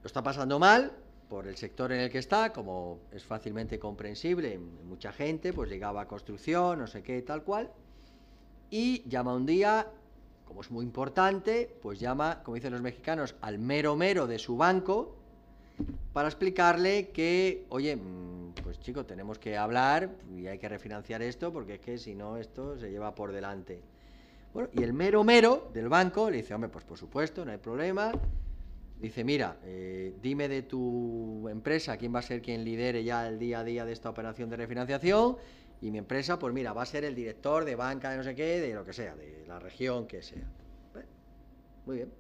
Lo está pasando mal por el sector en el que está, como es fácilmente comprensible, mucha gente, pues llegaba a construcción, no sé qué, tal cual, y llama un día, como es muy importante, pues llama, como dicen los mexicanos, al mero mero de su banco para explicarle que, oye, pues chico, tenemos que hablar y hay que refinanciar esto porque es que si no esto se lleva por delante. Bueno, y el mero mero del banco le dice, hombre, pues por supuesto, no hay problema. Dice, mira, dime de tu empresa quién va a ser quien lidere ya el día a día de esta operación de refinanciación. Y mi empresa, pues mira, va a ser el director de banca de no sé qué, de lo que sea, de la región que sea. Muy bien.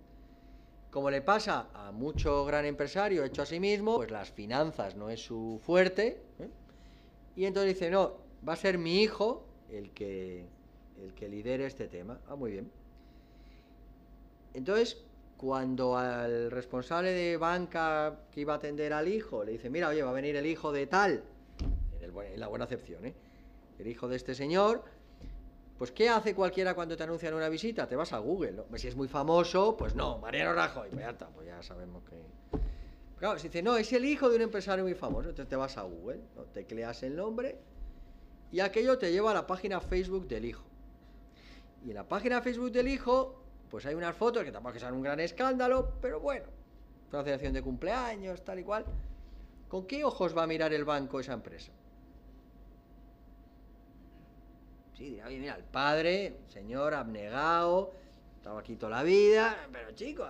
Como le pasa a mucho gran empresario hecho a sí mismo, pues las finanzas no es su fuerte, y entonces dice, no, va a ser mi hijo el que lidere este tema. Ah, muy bien. Entonces, cuando al responsable de banca que iba a atender al hijo le dice, mira, oye, va a venir el hijo de tal, en la buena acepción, el hijo de este señor, pues ¿qué hace cualquiera cuando te anuncian una visita? Te vas a Google, ¿no? Si es muy famoso, pues no, Mariano Rajoy, pues ya está, pues ya sabemos que... Claro, si dice, no, es el hijo de un empresario muy famoso, entonces te vas a Google, ¿no? Tecleas el nombre y aquello te lleva a la página Facebook del hijo. Y en la página Facebook del hijo, pues hay unas fotos que tampoco son un gran escándalo, pero bueno, una celebración de cumpleaños, tal y cual. ¿Con qué ojos va a mirar el banco esa empresa? Sí, dirá, oye, mira, el padre, señor abnegado, estaba aquí toda la vida, pero chico,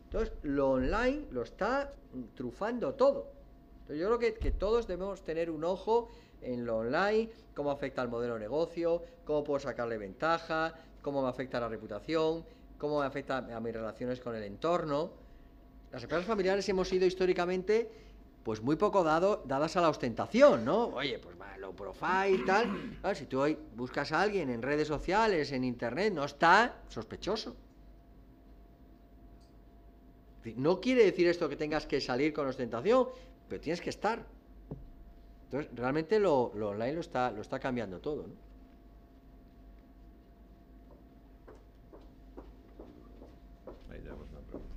Entonces, lo online lo está trufando todo. Entonces, yo creo que todos debemos tener un ojo en lo online, cómo afecta al modelo de negocio, cómo puedo sacarle ventaja, cómo me afecta la reputación, cómo me afecta a mis relaciones con el entorno. Las empresas familiares hemos sido históricamente pues muy poco dadas a la ostentación, ¿no? Oye, pues low profile y tal. Claro, si tú hoy buscas a alguien en redes sociales, en internet, no está sospechoso. No quiere decir esto que tengas que salir con ostentación, pero tienes que estar. Entonces, realmente lo online lo está cambiando todo, ¿no? Ahí tenemos una pregunta.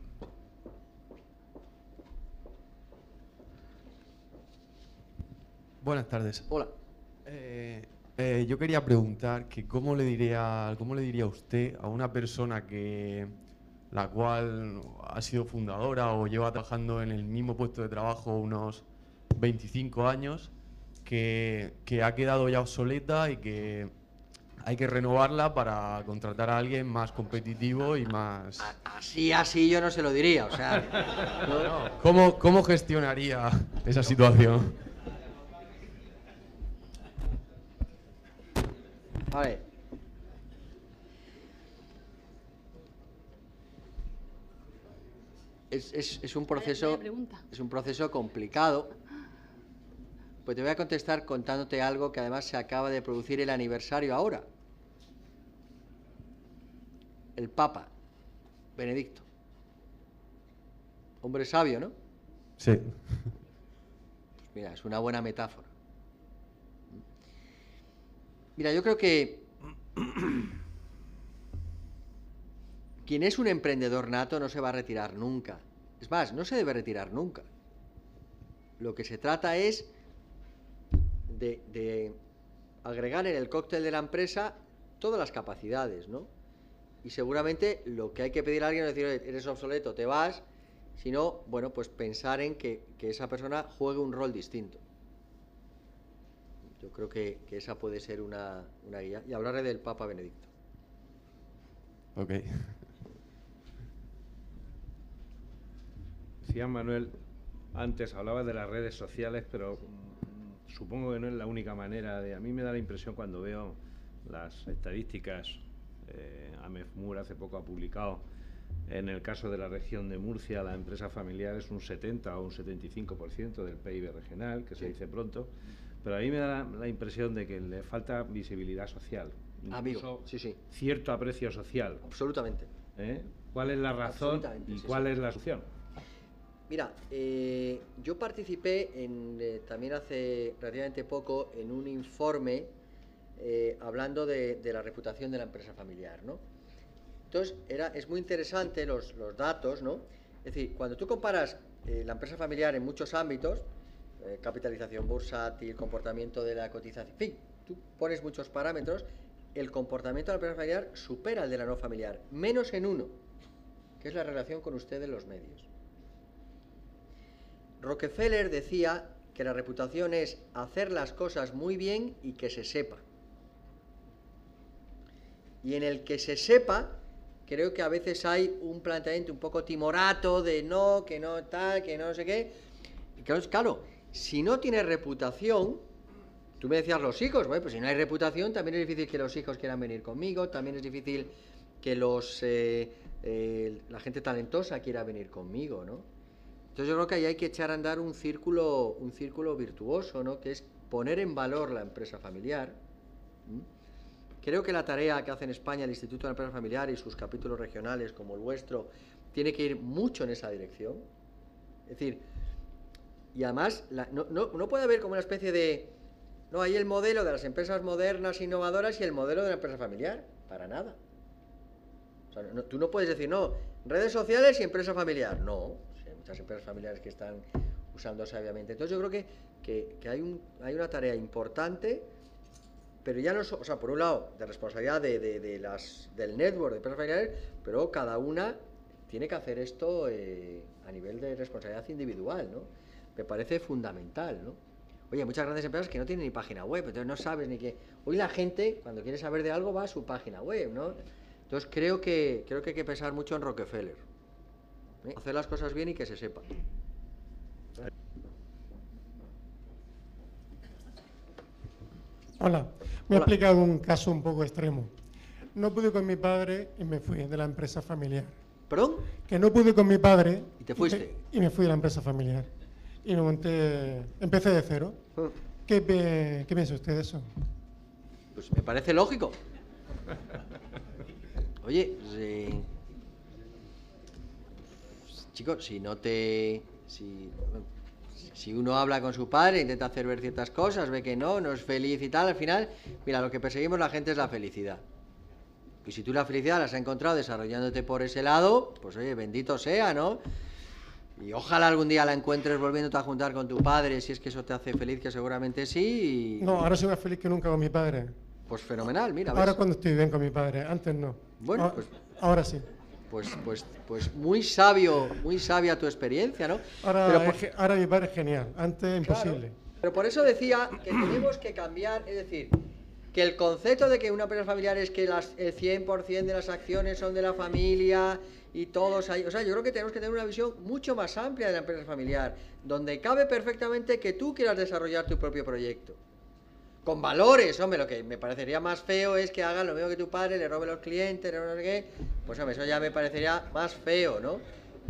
Buenas tardes. Hola. Yo quería preguntar que cómo le diría usted a una persona la cual ha sido fundadora o lleva trabajando en el mismo puesto de trabajo unos 25 años, que ha quedado ya obsoleta y que hay que renovarla para contratar a alguien más competitivo y más... Así yo no se lo diría, o sea... No. ¿Cómo gestionaría esa situación? A ver. Es un proceso complicado. Pues te voy a contestar contándote algo que además se acaba de producir el aniversario ahora. El Papa Benedicto. Hombre sabio, ¿no? Sí. Pues mira, es una buena metáfora. Mira, yo creo que quien es un emprendedor nato no se va a retirar nunca. Es más, no se debe retirar nunca. Lo que se trata es de agregar en el cóctel de la empresa todas las capacidades, ¿no? Y seguramente lo que hay que pedir a alguien es decir, eres obsoleto, te vas, sino, bueno, pues pensar en que esa persona juegue un rol distinto. Yo creo que esa puede ser una guía. Y hablaré del Papa Benedicto. Ok. Decía Manuel, antes hablaba de las redes sociales, pero supongo que no es la única manera de... A mí me da la impresión cuando veo las estadísticas, AMEFMUR hace poco ha publicado, en el caso de la región de Murcia, la empresa familiar es un 70 o un 75% del PIB regional, que se dice pronto, pero a mí me da la impresión de que le falta visibilidad social, incluso sí. cierto aprecio social. Absolutamente. ¿Cuál es la razón y cuál es la solución? Mira, yo participé también hace relativamente poco en un informe hablando de la reputación de la empresa familiar, ¿no? Entonces, es muy interesante los datos, ¿no? Es decir, cuando tú comparas la empresa familiar en muchos ámbitos, capitalización bursátil, comportamiento de la cotización, en fin, tú pones muchos parámetros, el comportamiento de la empresa familiar supera el de la no familiar, menos en uno, que es la relación con usted en los medios. Rockefeller decía que la reputación es hacer las cosas muy bien y que se sepa. Y en el que se sepa, creo que a veces hay un planteamiento un poco timorato de no, que no tal, que no sé qué. Y claro, si no tienes reputación, tú me decías los hijos, bueno, pues si no hay reputación, también es difícil que los hijos quieran venir conmigo, también es difícil que la gente talentosa quiera venir conmigo, ¿no? Entonces yo creo que ahí hay que echar a andar un círculo virtuoso, ¿no? Que es poner en valor la empresa familiar. Creo que la tarea que hace en España el Instituto de la Empresa Familiar y sus capítulos regionales como el vuestro tiene que ir mucho en esa dirección. Es decir, y además no puede haber como una especie de... No, hay el modelo de las empresas modernas, innovadoras y el modelo de la empresa familiar. Para nada. O sea, tú no puedes decir, no, redes sociales y empresa familiar. No, hay muchas empresas familiares que están usando sabiamente. Entonces yo creo que hay una tarea importante, pero ya no, o sea, por un lado, de responsabilidad del network de empresas familiares, pero cada una tiene que hacer esto a nivel de responsabilidad individual, ¿no? Me parece fundamental, ¿no? Oye, muchas grandes empresas que no tienen ni página web, entonces no sabes ni qué. Hoy la gente, cuando quiere saber de algo, va a su página web, ¿no? Entonces creo que hay que pensar mucho en Rockefeller. Hacer las cosas bien y que se sepa. Hola, me he explicado un caso un poco extremo. No pude con mi padre y me fui de la empresa familiar. ¿Perdón? Que no pude con mi padre. ¿Y te fuiste? Y me fui de la empresa familiar. Y me monté, empecé de cero. ¿Qué piensa usted de eso? Pues me parece lógico. Oye, chicos, si uno habla con su padre, intenta hacer ver ciertas cosas, ve que no es feliz y tal, al final, mira, lo que perseguimos la gente es la felicidad. Y si tú la felicidad la has encontrado desarrollándote por ese lado, pues oye, bendito sea, ¿no? Y ojalá algún día la encuentres volviéndote a juntar con tu padre, si es que eso te hace feliz, que seguramente sí. No, ahora soy más feliz que nunca con mi padre. Pues fenomenal, mira. Ahora ¿ves? cuando estoy bien con mi padre, antes no. Bueno, pues ahora sí. Pues muy sabia tu experiencia, ¿no? Ahora mi padre es genial, antes imposible. Claro, pero por eso decía que tenemos que cambiar, es decir, que el concepto de que una empresa familiar es que el 100% de las acciones son de la familia y todos ahí, o sea, yo creo que tenemos que tener una visión mucho más amplia de la empresa familiar, donde cabe perfectamente que tú quieras desarrollar tu propio proyecto. Con valores, hombre, lo que me parecería más feo es que hagan lo mismo que tu padre, le robe los clientes, no sé qué, pues hombre, eso ya me parecería más feo, ¿no?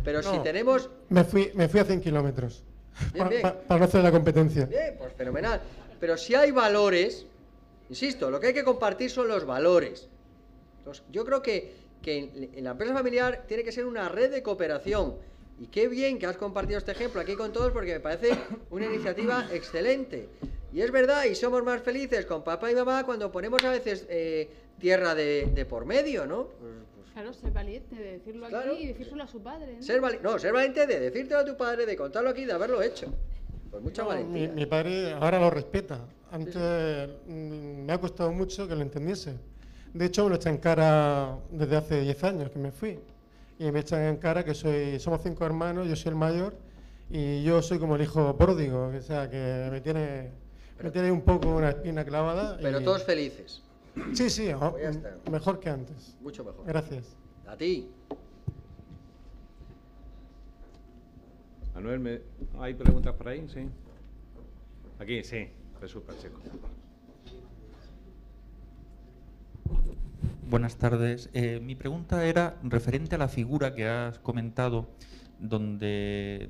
Pero no, si tenemos... Me fui a 100 kilómetros, bien. Para no hacer la competencia. Bien, pues fenomenal. Pero si hay valores, insisto, lo que hay que compartir son los valores. Entonces, yo creo que en la empresa familiar tiene que ser una red de cooperación. Y qué bien que has compartido este ejemplo aquí con todos, porque me parece una iniciativa excelente. Y es verdad, y somos más felices con papá y mamá cuando ponemos a veces tierra de por medio, ¿no? Claro, ser valiente de decirlo aquí y decírselo a su padre, ¿no? Ser valiente de decírtelo a tu padre, de contarlo aquí, de haberlo hecho. Pues mucha valentía. Mi padre ahora lo respeta. Antes me ha costado mucho que lo entendiese. De hecho, me lo echa en cara desde hace 10 años que me fui. Y me echan en cara que somos 5 hermanos, yo soy el mayor y yo soy como el hijo pródigo, o sea, que me tiene un poco una espina clavada. Pero todos felices. Sí, pues mejor que antes. Mucho mejor. Gracias. A ti. Manuel, ¿hay preguntas por ahí? Sí. Aquí, sí. Jesús Pacheco. Buenas tardes. Mi pregunta era referente a la figura que has comentado, donde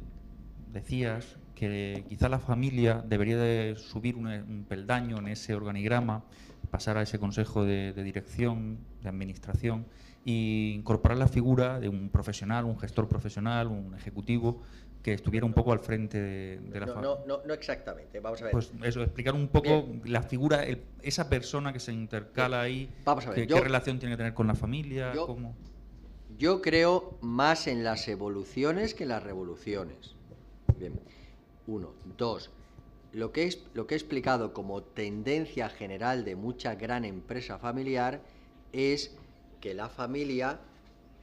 decías que quizá la familia debería de subir un peldaño en ese organigrama, pasar a ese consejo de dirección, de administración, e incorporar la figura de un profesional, un gestor profesional, un ejecutivo, que estuviera un poco al frente de la familia. No exactamente, vamos a ver. Pues eso, explicar un poco la figura, esa persona que se intercala ahí, vamos a ver, qué relación tiene que tener con la familia, cómo... Yo creo más en las evoluciones que en las revoluciones. Bien, 1, 2, lo que he explicado como tendencia general de mucha gran empresa familiar es que la familia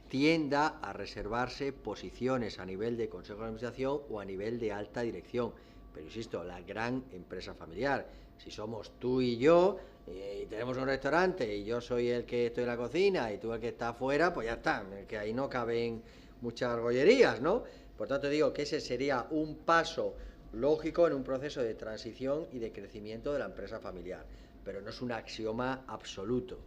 tienda a reservarse posiciones a nivel de consejo de administración o a nivel de alta dirección. Pero insisto, la gran empresa familiar, si somos tú y yo, y tenemos un restaurante y yo soy el que estoy en la cocina y tú el que está afuera, pues ya está, que ahí no caben muchas gollerías, ¿no? Por tanto digo que ese sería un paso lógico en un proceso de transición y de crecimiento de la empresa familiar, pero no es un axioma absoluto,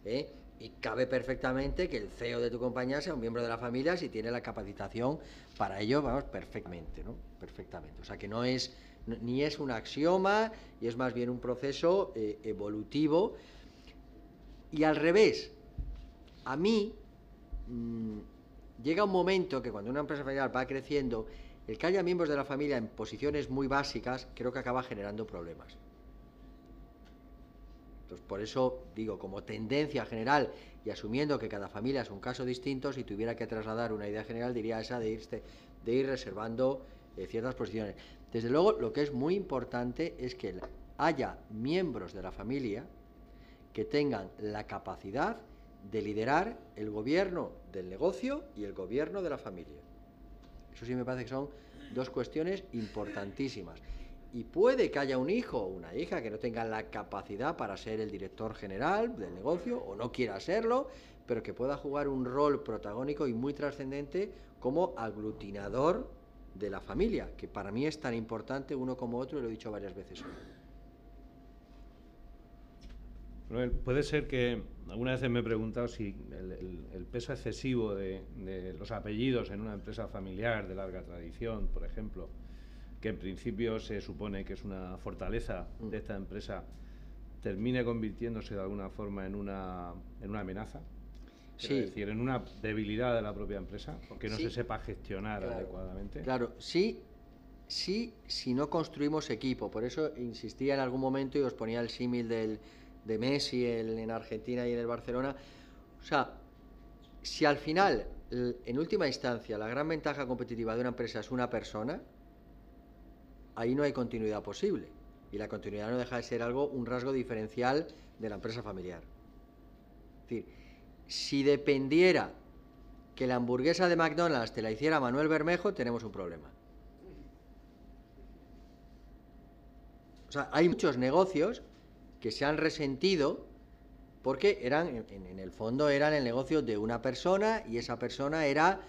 ¿eh? Y cabe perfectamente que el CEO de tu compañía sea un miembro de la familia si tiene la capacitación para ello, vamos, perfectamente, ¿no? Perfectamente. O sea que ni es un axioma y es más bien un proceso evolutivo. Y al revés, a mí llega un momento que cuando una empresa familiar va creciendo, el que haya miembros de la familia en posiciones muy básicas creo que acaba generando problemas. Entonces, por eso digo, como tendencia general y asumiendo que cada familia es un caso distinto, si tuviera que trasladar una idea general diría esa de ir reservando ciertas posiciones. Desde luego, lo que es muy importante es que haya miembros de la familia que tengan la capacidad de liderar el gobierno del negocio y el gobierno de la familia. Eso sí me parece que son dos cuestiones importantísimas. y puede que haya un hijo o una hija que no tenga la capacidad para ser el director general del negocio o no quiera serlo, pero que pueda jugar un rol protagónico y muy trascendente como aglutinador de la familia, que para mí es tan importante uno como otro, y lo he dicho varias veces hoy. Bueno, puede ser que alguna vez me he preguntado si el peso excesivo de los apellidos en una empresa familiar de larga tradición, por ejemplo, que en principio se supone que es una fortaleza de esta empresa, termine convirtiéndose de alguna forma en una amenaza. Sí. Es decir, en una debilidad de la propia empresa, porque no Sí. se sepa gestionar Claro, adecuadamente. Claro, sí, si no construimos equipo. Por eso insistía en algún momento y os ponía el símil de Messi en Argentina y en el Barcelona. O sea, si al final, en última instancia, la gran ventaja competitiva de una empresa es una persona, ahí no hay continuidad posible. Y la continuidad no deja de ser un rasgo diferencial de la empresa familiar. Es decir, si dependiera que la hamburguesa de McDonald's te la hiciera Manuel Bermejo, tenemos un problema. O sea, hay muchos negocios que se han resentido porque eran, en el fondo, eran el negocio de una persona y esa persona era,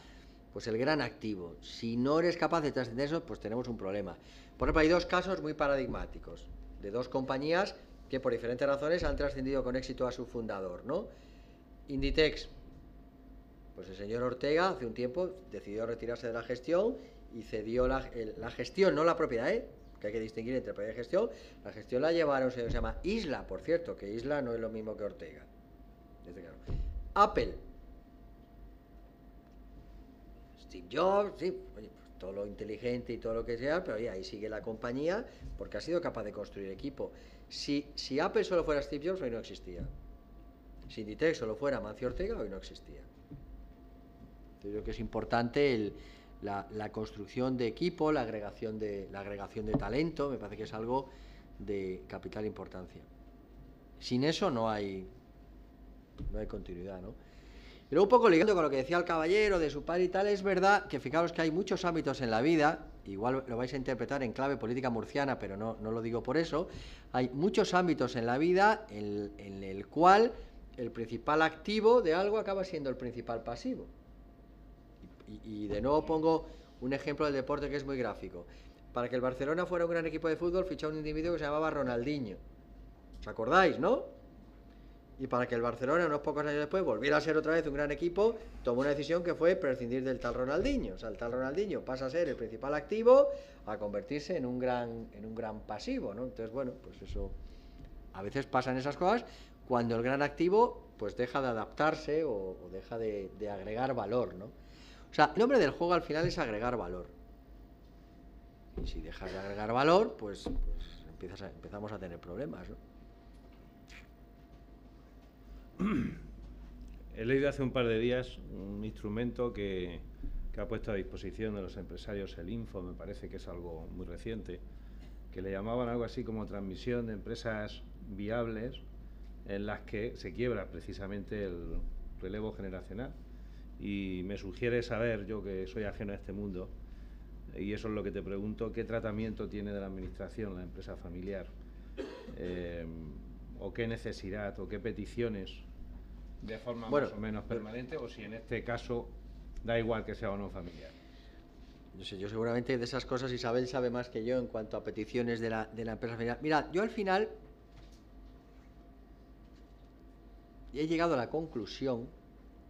pues, el gran activo. Si no eres capaz de trascender eso, pues tenemos un problema. Por ejemplo, hay dos casos muy paradigmáticos de dos compañías que por diferentes razones han trascendido con éxito a su fundador, ¿no? Inditex, pues el señor Ortega hace un tiempo decidió retirarse de la gestión y cedió la gestión, no la propiedad, que hay que distinguir entre propiedad y gestión. La gestión la llevaron un señor que se llama Isla, por cierto, que Isla no es lo mismo que Ortega. Apple, Steve Jobs, sí, oye, pues todo lo inteligente y todo lo que sea, pero oye, ahí sigue la compañía porque ha sido capaz de construir equipo. Si Apple solo fuera Steve Jobs, hoy no existía. Si Inditex solo fuera Mancio Ortega, hoy no existía. Yo creo que es importante la construcción de equipo, la agregación de talento, me parece que es algo de capital importancia. Sin eso no hay continuidad, ¿no? Y luego, un poco ligando con lo que decía el caballero de su padre y tal, es verdad que fijaros que hay muchos ámbitos en la vida, igual lo vais a interpretar en clave política murciana, pero no lo digo por eso, hay muchos ámbitos en la vida en el cual el principal activo de algo acaba siendo el principal pasivo. Y de nuevo pongo un ejemplo del deporte que es muy gráfico. Para que el Barcelona fuera un gran equipo de fútbol, fichó un individuo que se llamaba Ronaldinho. ¿Os acordáis, no? Y para que el Barcelona, unos pocos años después, volviera a ser otra vez un gran equipo, tomó una decisión que fue prescindir del tal Ronaldinho. O sea, el tal Ronaldinho pasa a ser el principal activo a convertirse en un gran pasivo, ¿no? Entonces, bueno, pues eso, a veces pasan esas cosas cuando el gran activo pues deja de adaptarse o deja de agregar valor, ¿no? O sea, el nombre del juego al final es agregar valor. Y si dejas de agregar valor, pues empezamos a tener problemas, ¿no? He leído hace un par de días un instrumento que ha puesto a disposición de los empresarios el Info, me parece que es algo muy reciente, que le llamaban algo así como transmisión de empresas viables en las que se quiebra precisamente el relevo generacional. Y me sugiere saber, yo que soy ajeno a este mundo, y eso es lo que te pregunto, ¿qué tratamiento tiene de la administración la empresa familiar? ¿O qué necesidad o qué peticiones de forma más o menos permanente, o si en este caso da igual que sea o no familiar? No sé, yo seguramente de esas cosas Isabel sabe más que yo en cuanto a peticiones de la empresa familiar. Mirad, yo al final he llegado a la conclusión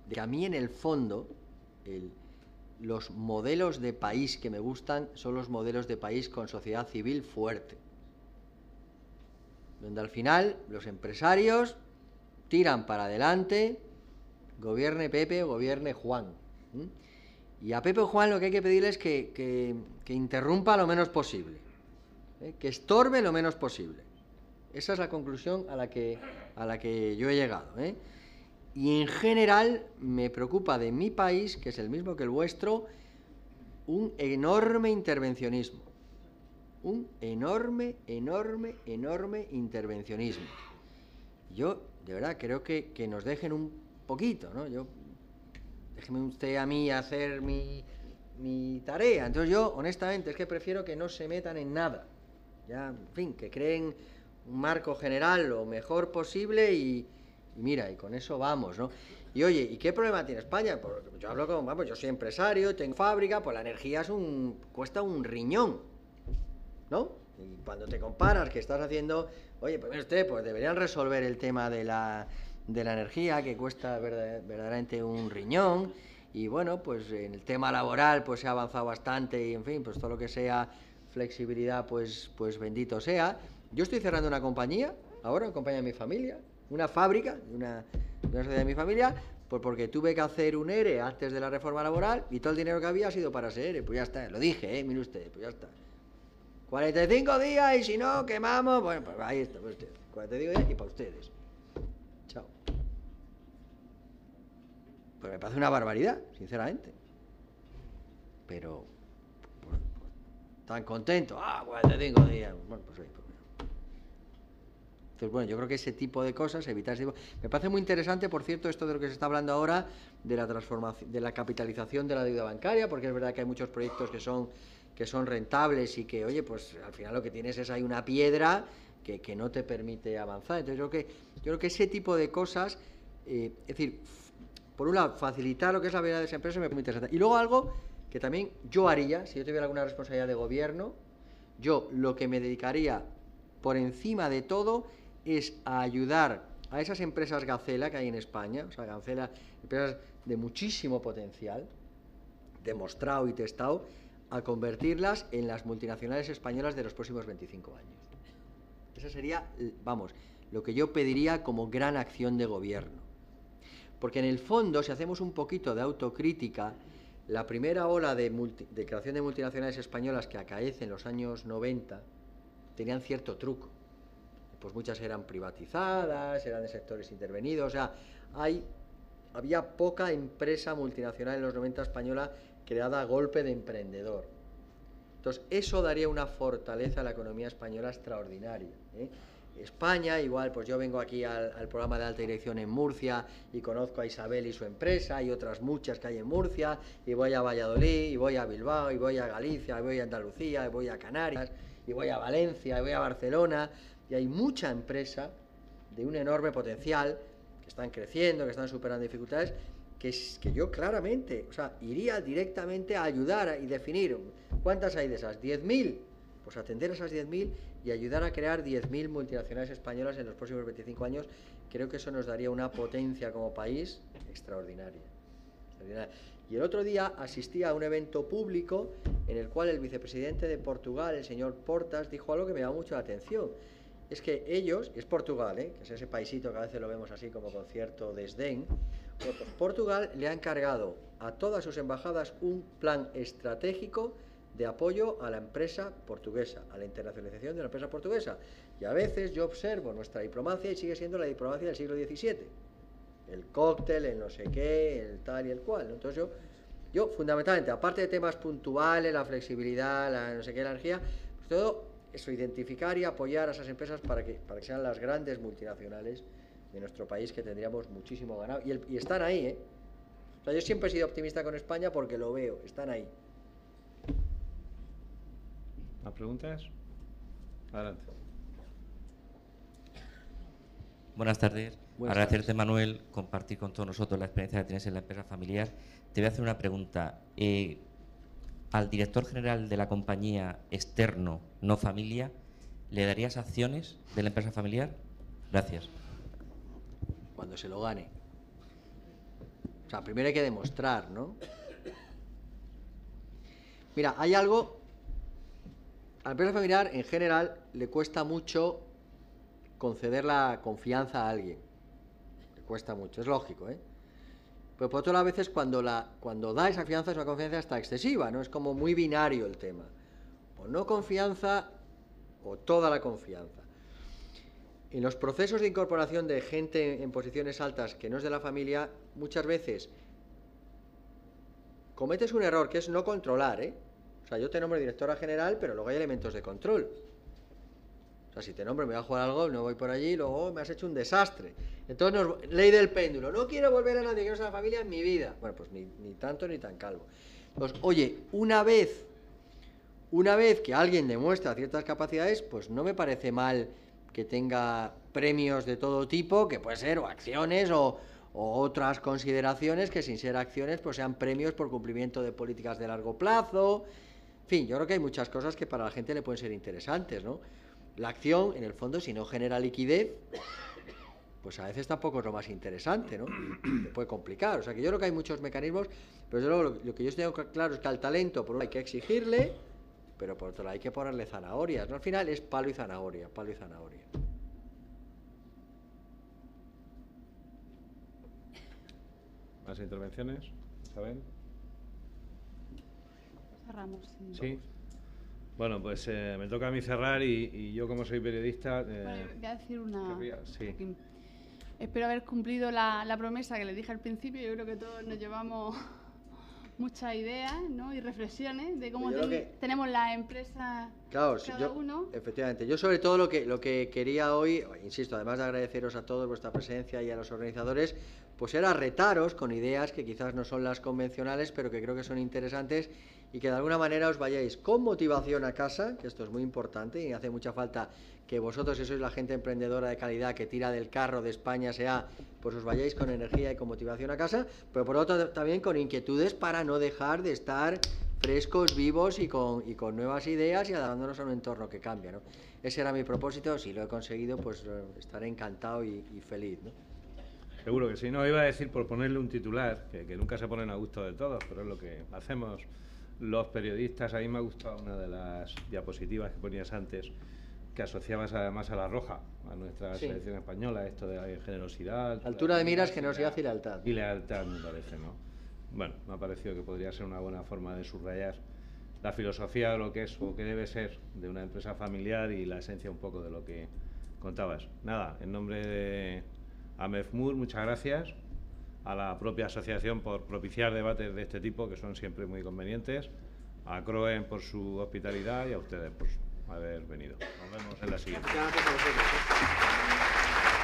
de que a mí en el fondo los modelos de país que me gustan son los modelos de país con sociedad civil fuerte, donde al final los empresarios tiran para adelante, gobierne Pepe o gobierne Juan. Y a Pepe o Juan lo que hay que pedirles es que interrumpa lo menos posible, que estorbe lo menos posible. Esa es la conclusión a la que yo he llegado, Y en general me preocupa de mi país, que es el mismo que el vuestro, un enorme intervencionismo. Un enorme intervencionismo. Yo, de verdad, creo que nos dejen un poquito, ¿no? Déjeme usted a mí hacer mi tarea. Entonces yo, honestamente, es que prefiero que no se metan en nada. Ya, en fin, que creen un marco general lo mejor posible y mira, y con eso vamos, ¿no? Y oye, ¿y qué problema tiene España? Pues yo hablo con, vamos, yo soy empresario, tengo fábrica, pues la energía cuesta un riñón, ¿no? Y cuando te comparas que estás haciendo, oye, pues mire usted, pues deberían resolver el tema de la energía, que cuesta verdaderamente un riñón. Y bueno, pues en el tema laboral pues se ha avanzado bastante y en fin, pues todo lo que sea flexibilidad, pues bendito sea. Yo estoy cerrando una compañía, ahora, una compañía de mi familia, una fábrica, una sociedad de mi familia, pues porque tuve que hacer un ERE antes de la reforma laboral y todo el dinero que había ha sido para ese ERE. Pues ya está, lo dije, mire usted, pues ya está. 45 días y si no, quemamos. Bueno, pues ahí está, pues 45 días y para ustedes. Chao. Pues me parece una barbaridad, sinceramente. Pero, pues, tan contento. 45 días. Bueno, pues oye, pues entonces, bueno, yo creo que ese tipo de cosas, evitar ese tipo... Me parece muy interesante, por cierto, esto de lo que se está hablando ahora, de la transformación, de la capitalización de la deuda bancaria, porque es verdad que hay muchos proyectos que son rentables y que, oye, pues al final lo que tienes es hay una piedra que no te permite avanzar. Entonces yo creo que ese tipo de cosas, es decir, por un lado, facilitar lo que es la vida de esa empresa me parece muy interesante. Y luego algo que también yo haría, si yo tuviera alguna responsabilidad de gobierno, yo lo que me dedicaría por encima de todo es a ayudar a esas empresas Gacela que hay en España, o sea, Gacela, empresas de muchísimo potencial, demostrado y testado, a convertirlas en las multinacionales españolas de los próximos 25 años. Esa sería, vamos, lo que yo pediría como gran acción de gobierno. Porque en el fondo, si hacemos un poquito de autocrítica, la primera ola de creación de multinacionales españolas que acaece en los años 90 tenían cierto truco. Pues muchas eran privatizadas, eran de sectores intervenidos, o sea, había poca empresa multinacional en los 90 española creada a golpe de emprendedor. Entonces, eso daría una fortaleza a la economía española extraordinaria, ¿eh? España, igual, pues yo vengo aquí al programa de alta dirección en Murcia y conozco a Isabel y su empresa y otras muchas que hay en Murcia, y voy a Valladolid, y voy a Bilbao, y voy a Galicia, y voy a Andalucía, y voy a Canarias, y voy a Valencia, y voy a Barcelona, y hay mucha empresa de un enorme potencial que están creciendo, que están superando dificultades, que yo claramente, o sea, iría directamente a ayudar y definir cuántas hay de esas, 10.000, pues atender a esas 10.000 y ayudar a crear 10.000 multinacionales españolas en los próximos 25 años. Creo que eso nos daría una potencia como país extraordinaria. Y el otro día asistí a un evento público en el cual el vicepresidente de Portugal, el señor Portas, dijo algo que me llamó mucho la atención. Es que ellos, y es Portugal, que es ese paisito que a veces lo vemos así como con cierto desdén, pues Portugal le ha encargado a todas sus embajadas un plan estratégico de apoyo a la empresa portuguesa, a la internacionalización de la empresa portuguesa. Y a veces yo observo nuestra diplomacia y sigue siendo la diplomacia del siglo XVII. El cóctel, el no sé qué, el tal y el cual, ¿no? Entonces yo fundamentalmente, aparte de temas puntuales, la flexibilidad, la no sé qué, la energía, pues todo eso, identificar y apoyar a esas empresas para que sean las grandes multinacionales de nuestro país, que tendríamos muchísimo ganado. Y están ahí, ¿eh? O sea, yo siempre he sido optimista con España porque lo veo, están ahí. ¿Más preguntas? Adelante. Buenas tardes. Buenas Agradecerte, tardes. Manuel, compartir con todos nosotros la experiencia que tienes en la empresa familiar. Te voy a hacer una pregunta. Al director general de la compañía externo, no familia, ¿le darías acciones de la empresa familiar? Gracias. Cuando se lo gane. O sea, primero hay que demostrar, ¿no? Mira, hay algo... A la empresa familiar, en general, le cuesta mucho conceder la confianza a alguien. Le cuesta mucho, es lógico, ¿eh? Pero por otro lado, a veces cuando da esa confianza es una confianza hasta excesiva, ¿no? Es como muy binario el tema. O no confianza o toda la confianza. En los procesos de incorporación de gente en posiciones altas que no es de la familia, muchas veces cometes un error que es no controlar, ¿eh? O sea, yo te nombro directora general, pero luego hay elementos de control. O sea, si te nombro, me voy a jugar al golf, no voy por allí, luego me has hecho un desastre. Entonces, ley del péndulo. No quiero volver a nadie que no sea la familia en mi vida. Bueno, pues ni tanto ni tan calvo. Pues, oye, una vez una vez que alguien demuestra ciertas capacidades, pues no me parece mal que tenga premios de todo tipo, que puede ser o acciones o otras consideraciones que sin ser acciones pues sean premios por cumplimiento de políticas de largo plazo. En fin, yo creo que hay muchas cosas que para la gente le pueden ser interesantes, ¿no? La acción, en el fondo, si no genera liquidez, pues a veces tampoco es lo más interesante, ¿no? Se puede complicar. O sea que yo creo que hay muchos mecanismos, pero desde luego lo que yo tengo claro es que al talento, por un lado, hay que exigirle, pero por otro lado hay que ponerle zanahorias, ¿no? Al final es palo y zanahoria, palo y zanahoria. ¿Más intervenciones? ¿Saben? Cerramos. Sí. Bueno, pues me toca a mí cerrar y yo como soy periodista... Bueno, voy a decir una... Sí. Espero haber cumplido la promesa que les dije al principio. Yo creo que todos nos llevamos muchas ideas, ¿no? Y reflexiones de cómo tenemos las empresas, claro, cada uno. Efectivamente. Yo sobre todo lo que quería hoy, insisto, además de agradeceros a todos vuestra presencia y a los organizadores, pues era retaros con ideas que quizás no son las convencionales, pero que creo que son interesantes y que de alguna manera os vayáis con motivación a casa, que esto es muy importante y hace mucha falta que vosotros, si sois la gente emprendedora de calidad que tira del carro de España pues os vayáis con energía y con motivación a casa, pero por otro lado también con inquietudes para no dejar de estar frescos, vivos y con nuevas ideas y adaptándonos a un entorno que cambia, ¿no? Ese era mi propósito, si lo he conseguido, pues estaré encantado y feliz, ¿no? Seguro que sí. No, iba a decir por ponerle un titular, que nunca se ponen a gusto de todos, pero es lo que hacemos los periodistas. A mí me ha gustado una de las diapositivas que ponías antes, que asociabas además a la roja, a nuestra selección española, esto de la generosidad. Altura de miras, generosidad y lealtad. Y lealtad, me parece, ¿no? Bueno, me ha parecido que podría ser una buena forma de subrayar la filosofía de lo que es o que debe ser de una empresa familiar y la esencia un poco de lo que contabas. Nada, en nombre de AMEFMUR, muchas gracias a la propia asociación por propiciar debates de este tipo que son siempre muy convenientes, a CROEN por su hospitalidad y a ustedes por haber venido. Nos vemos en la siguiente. Gracias a vosotros.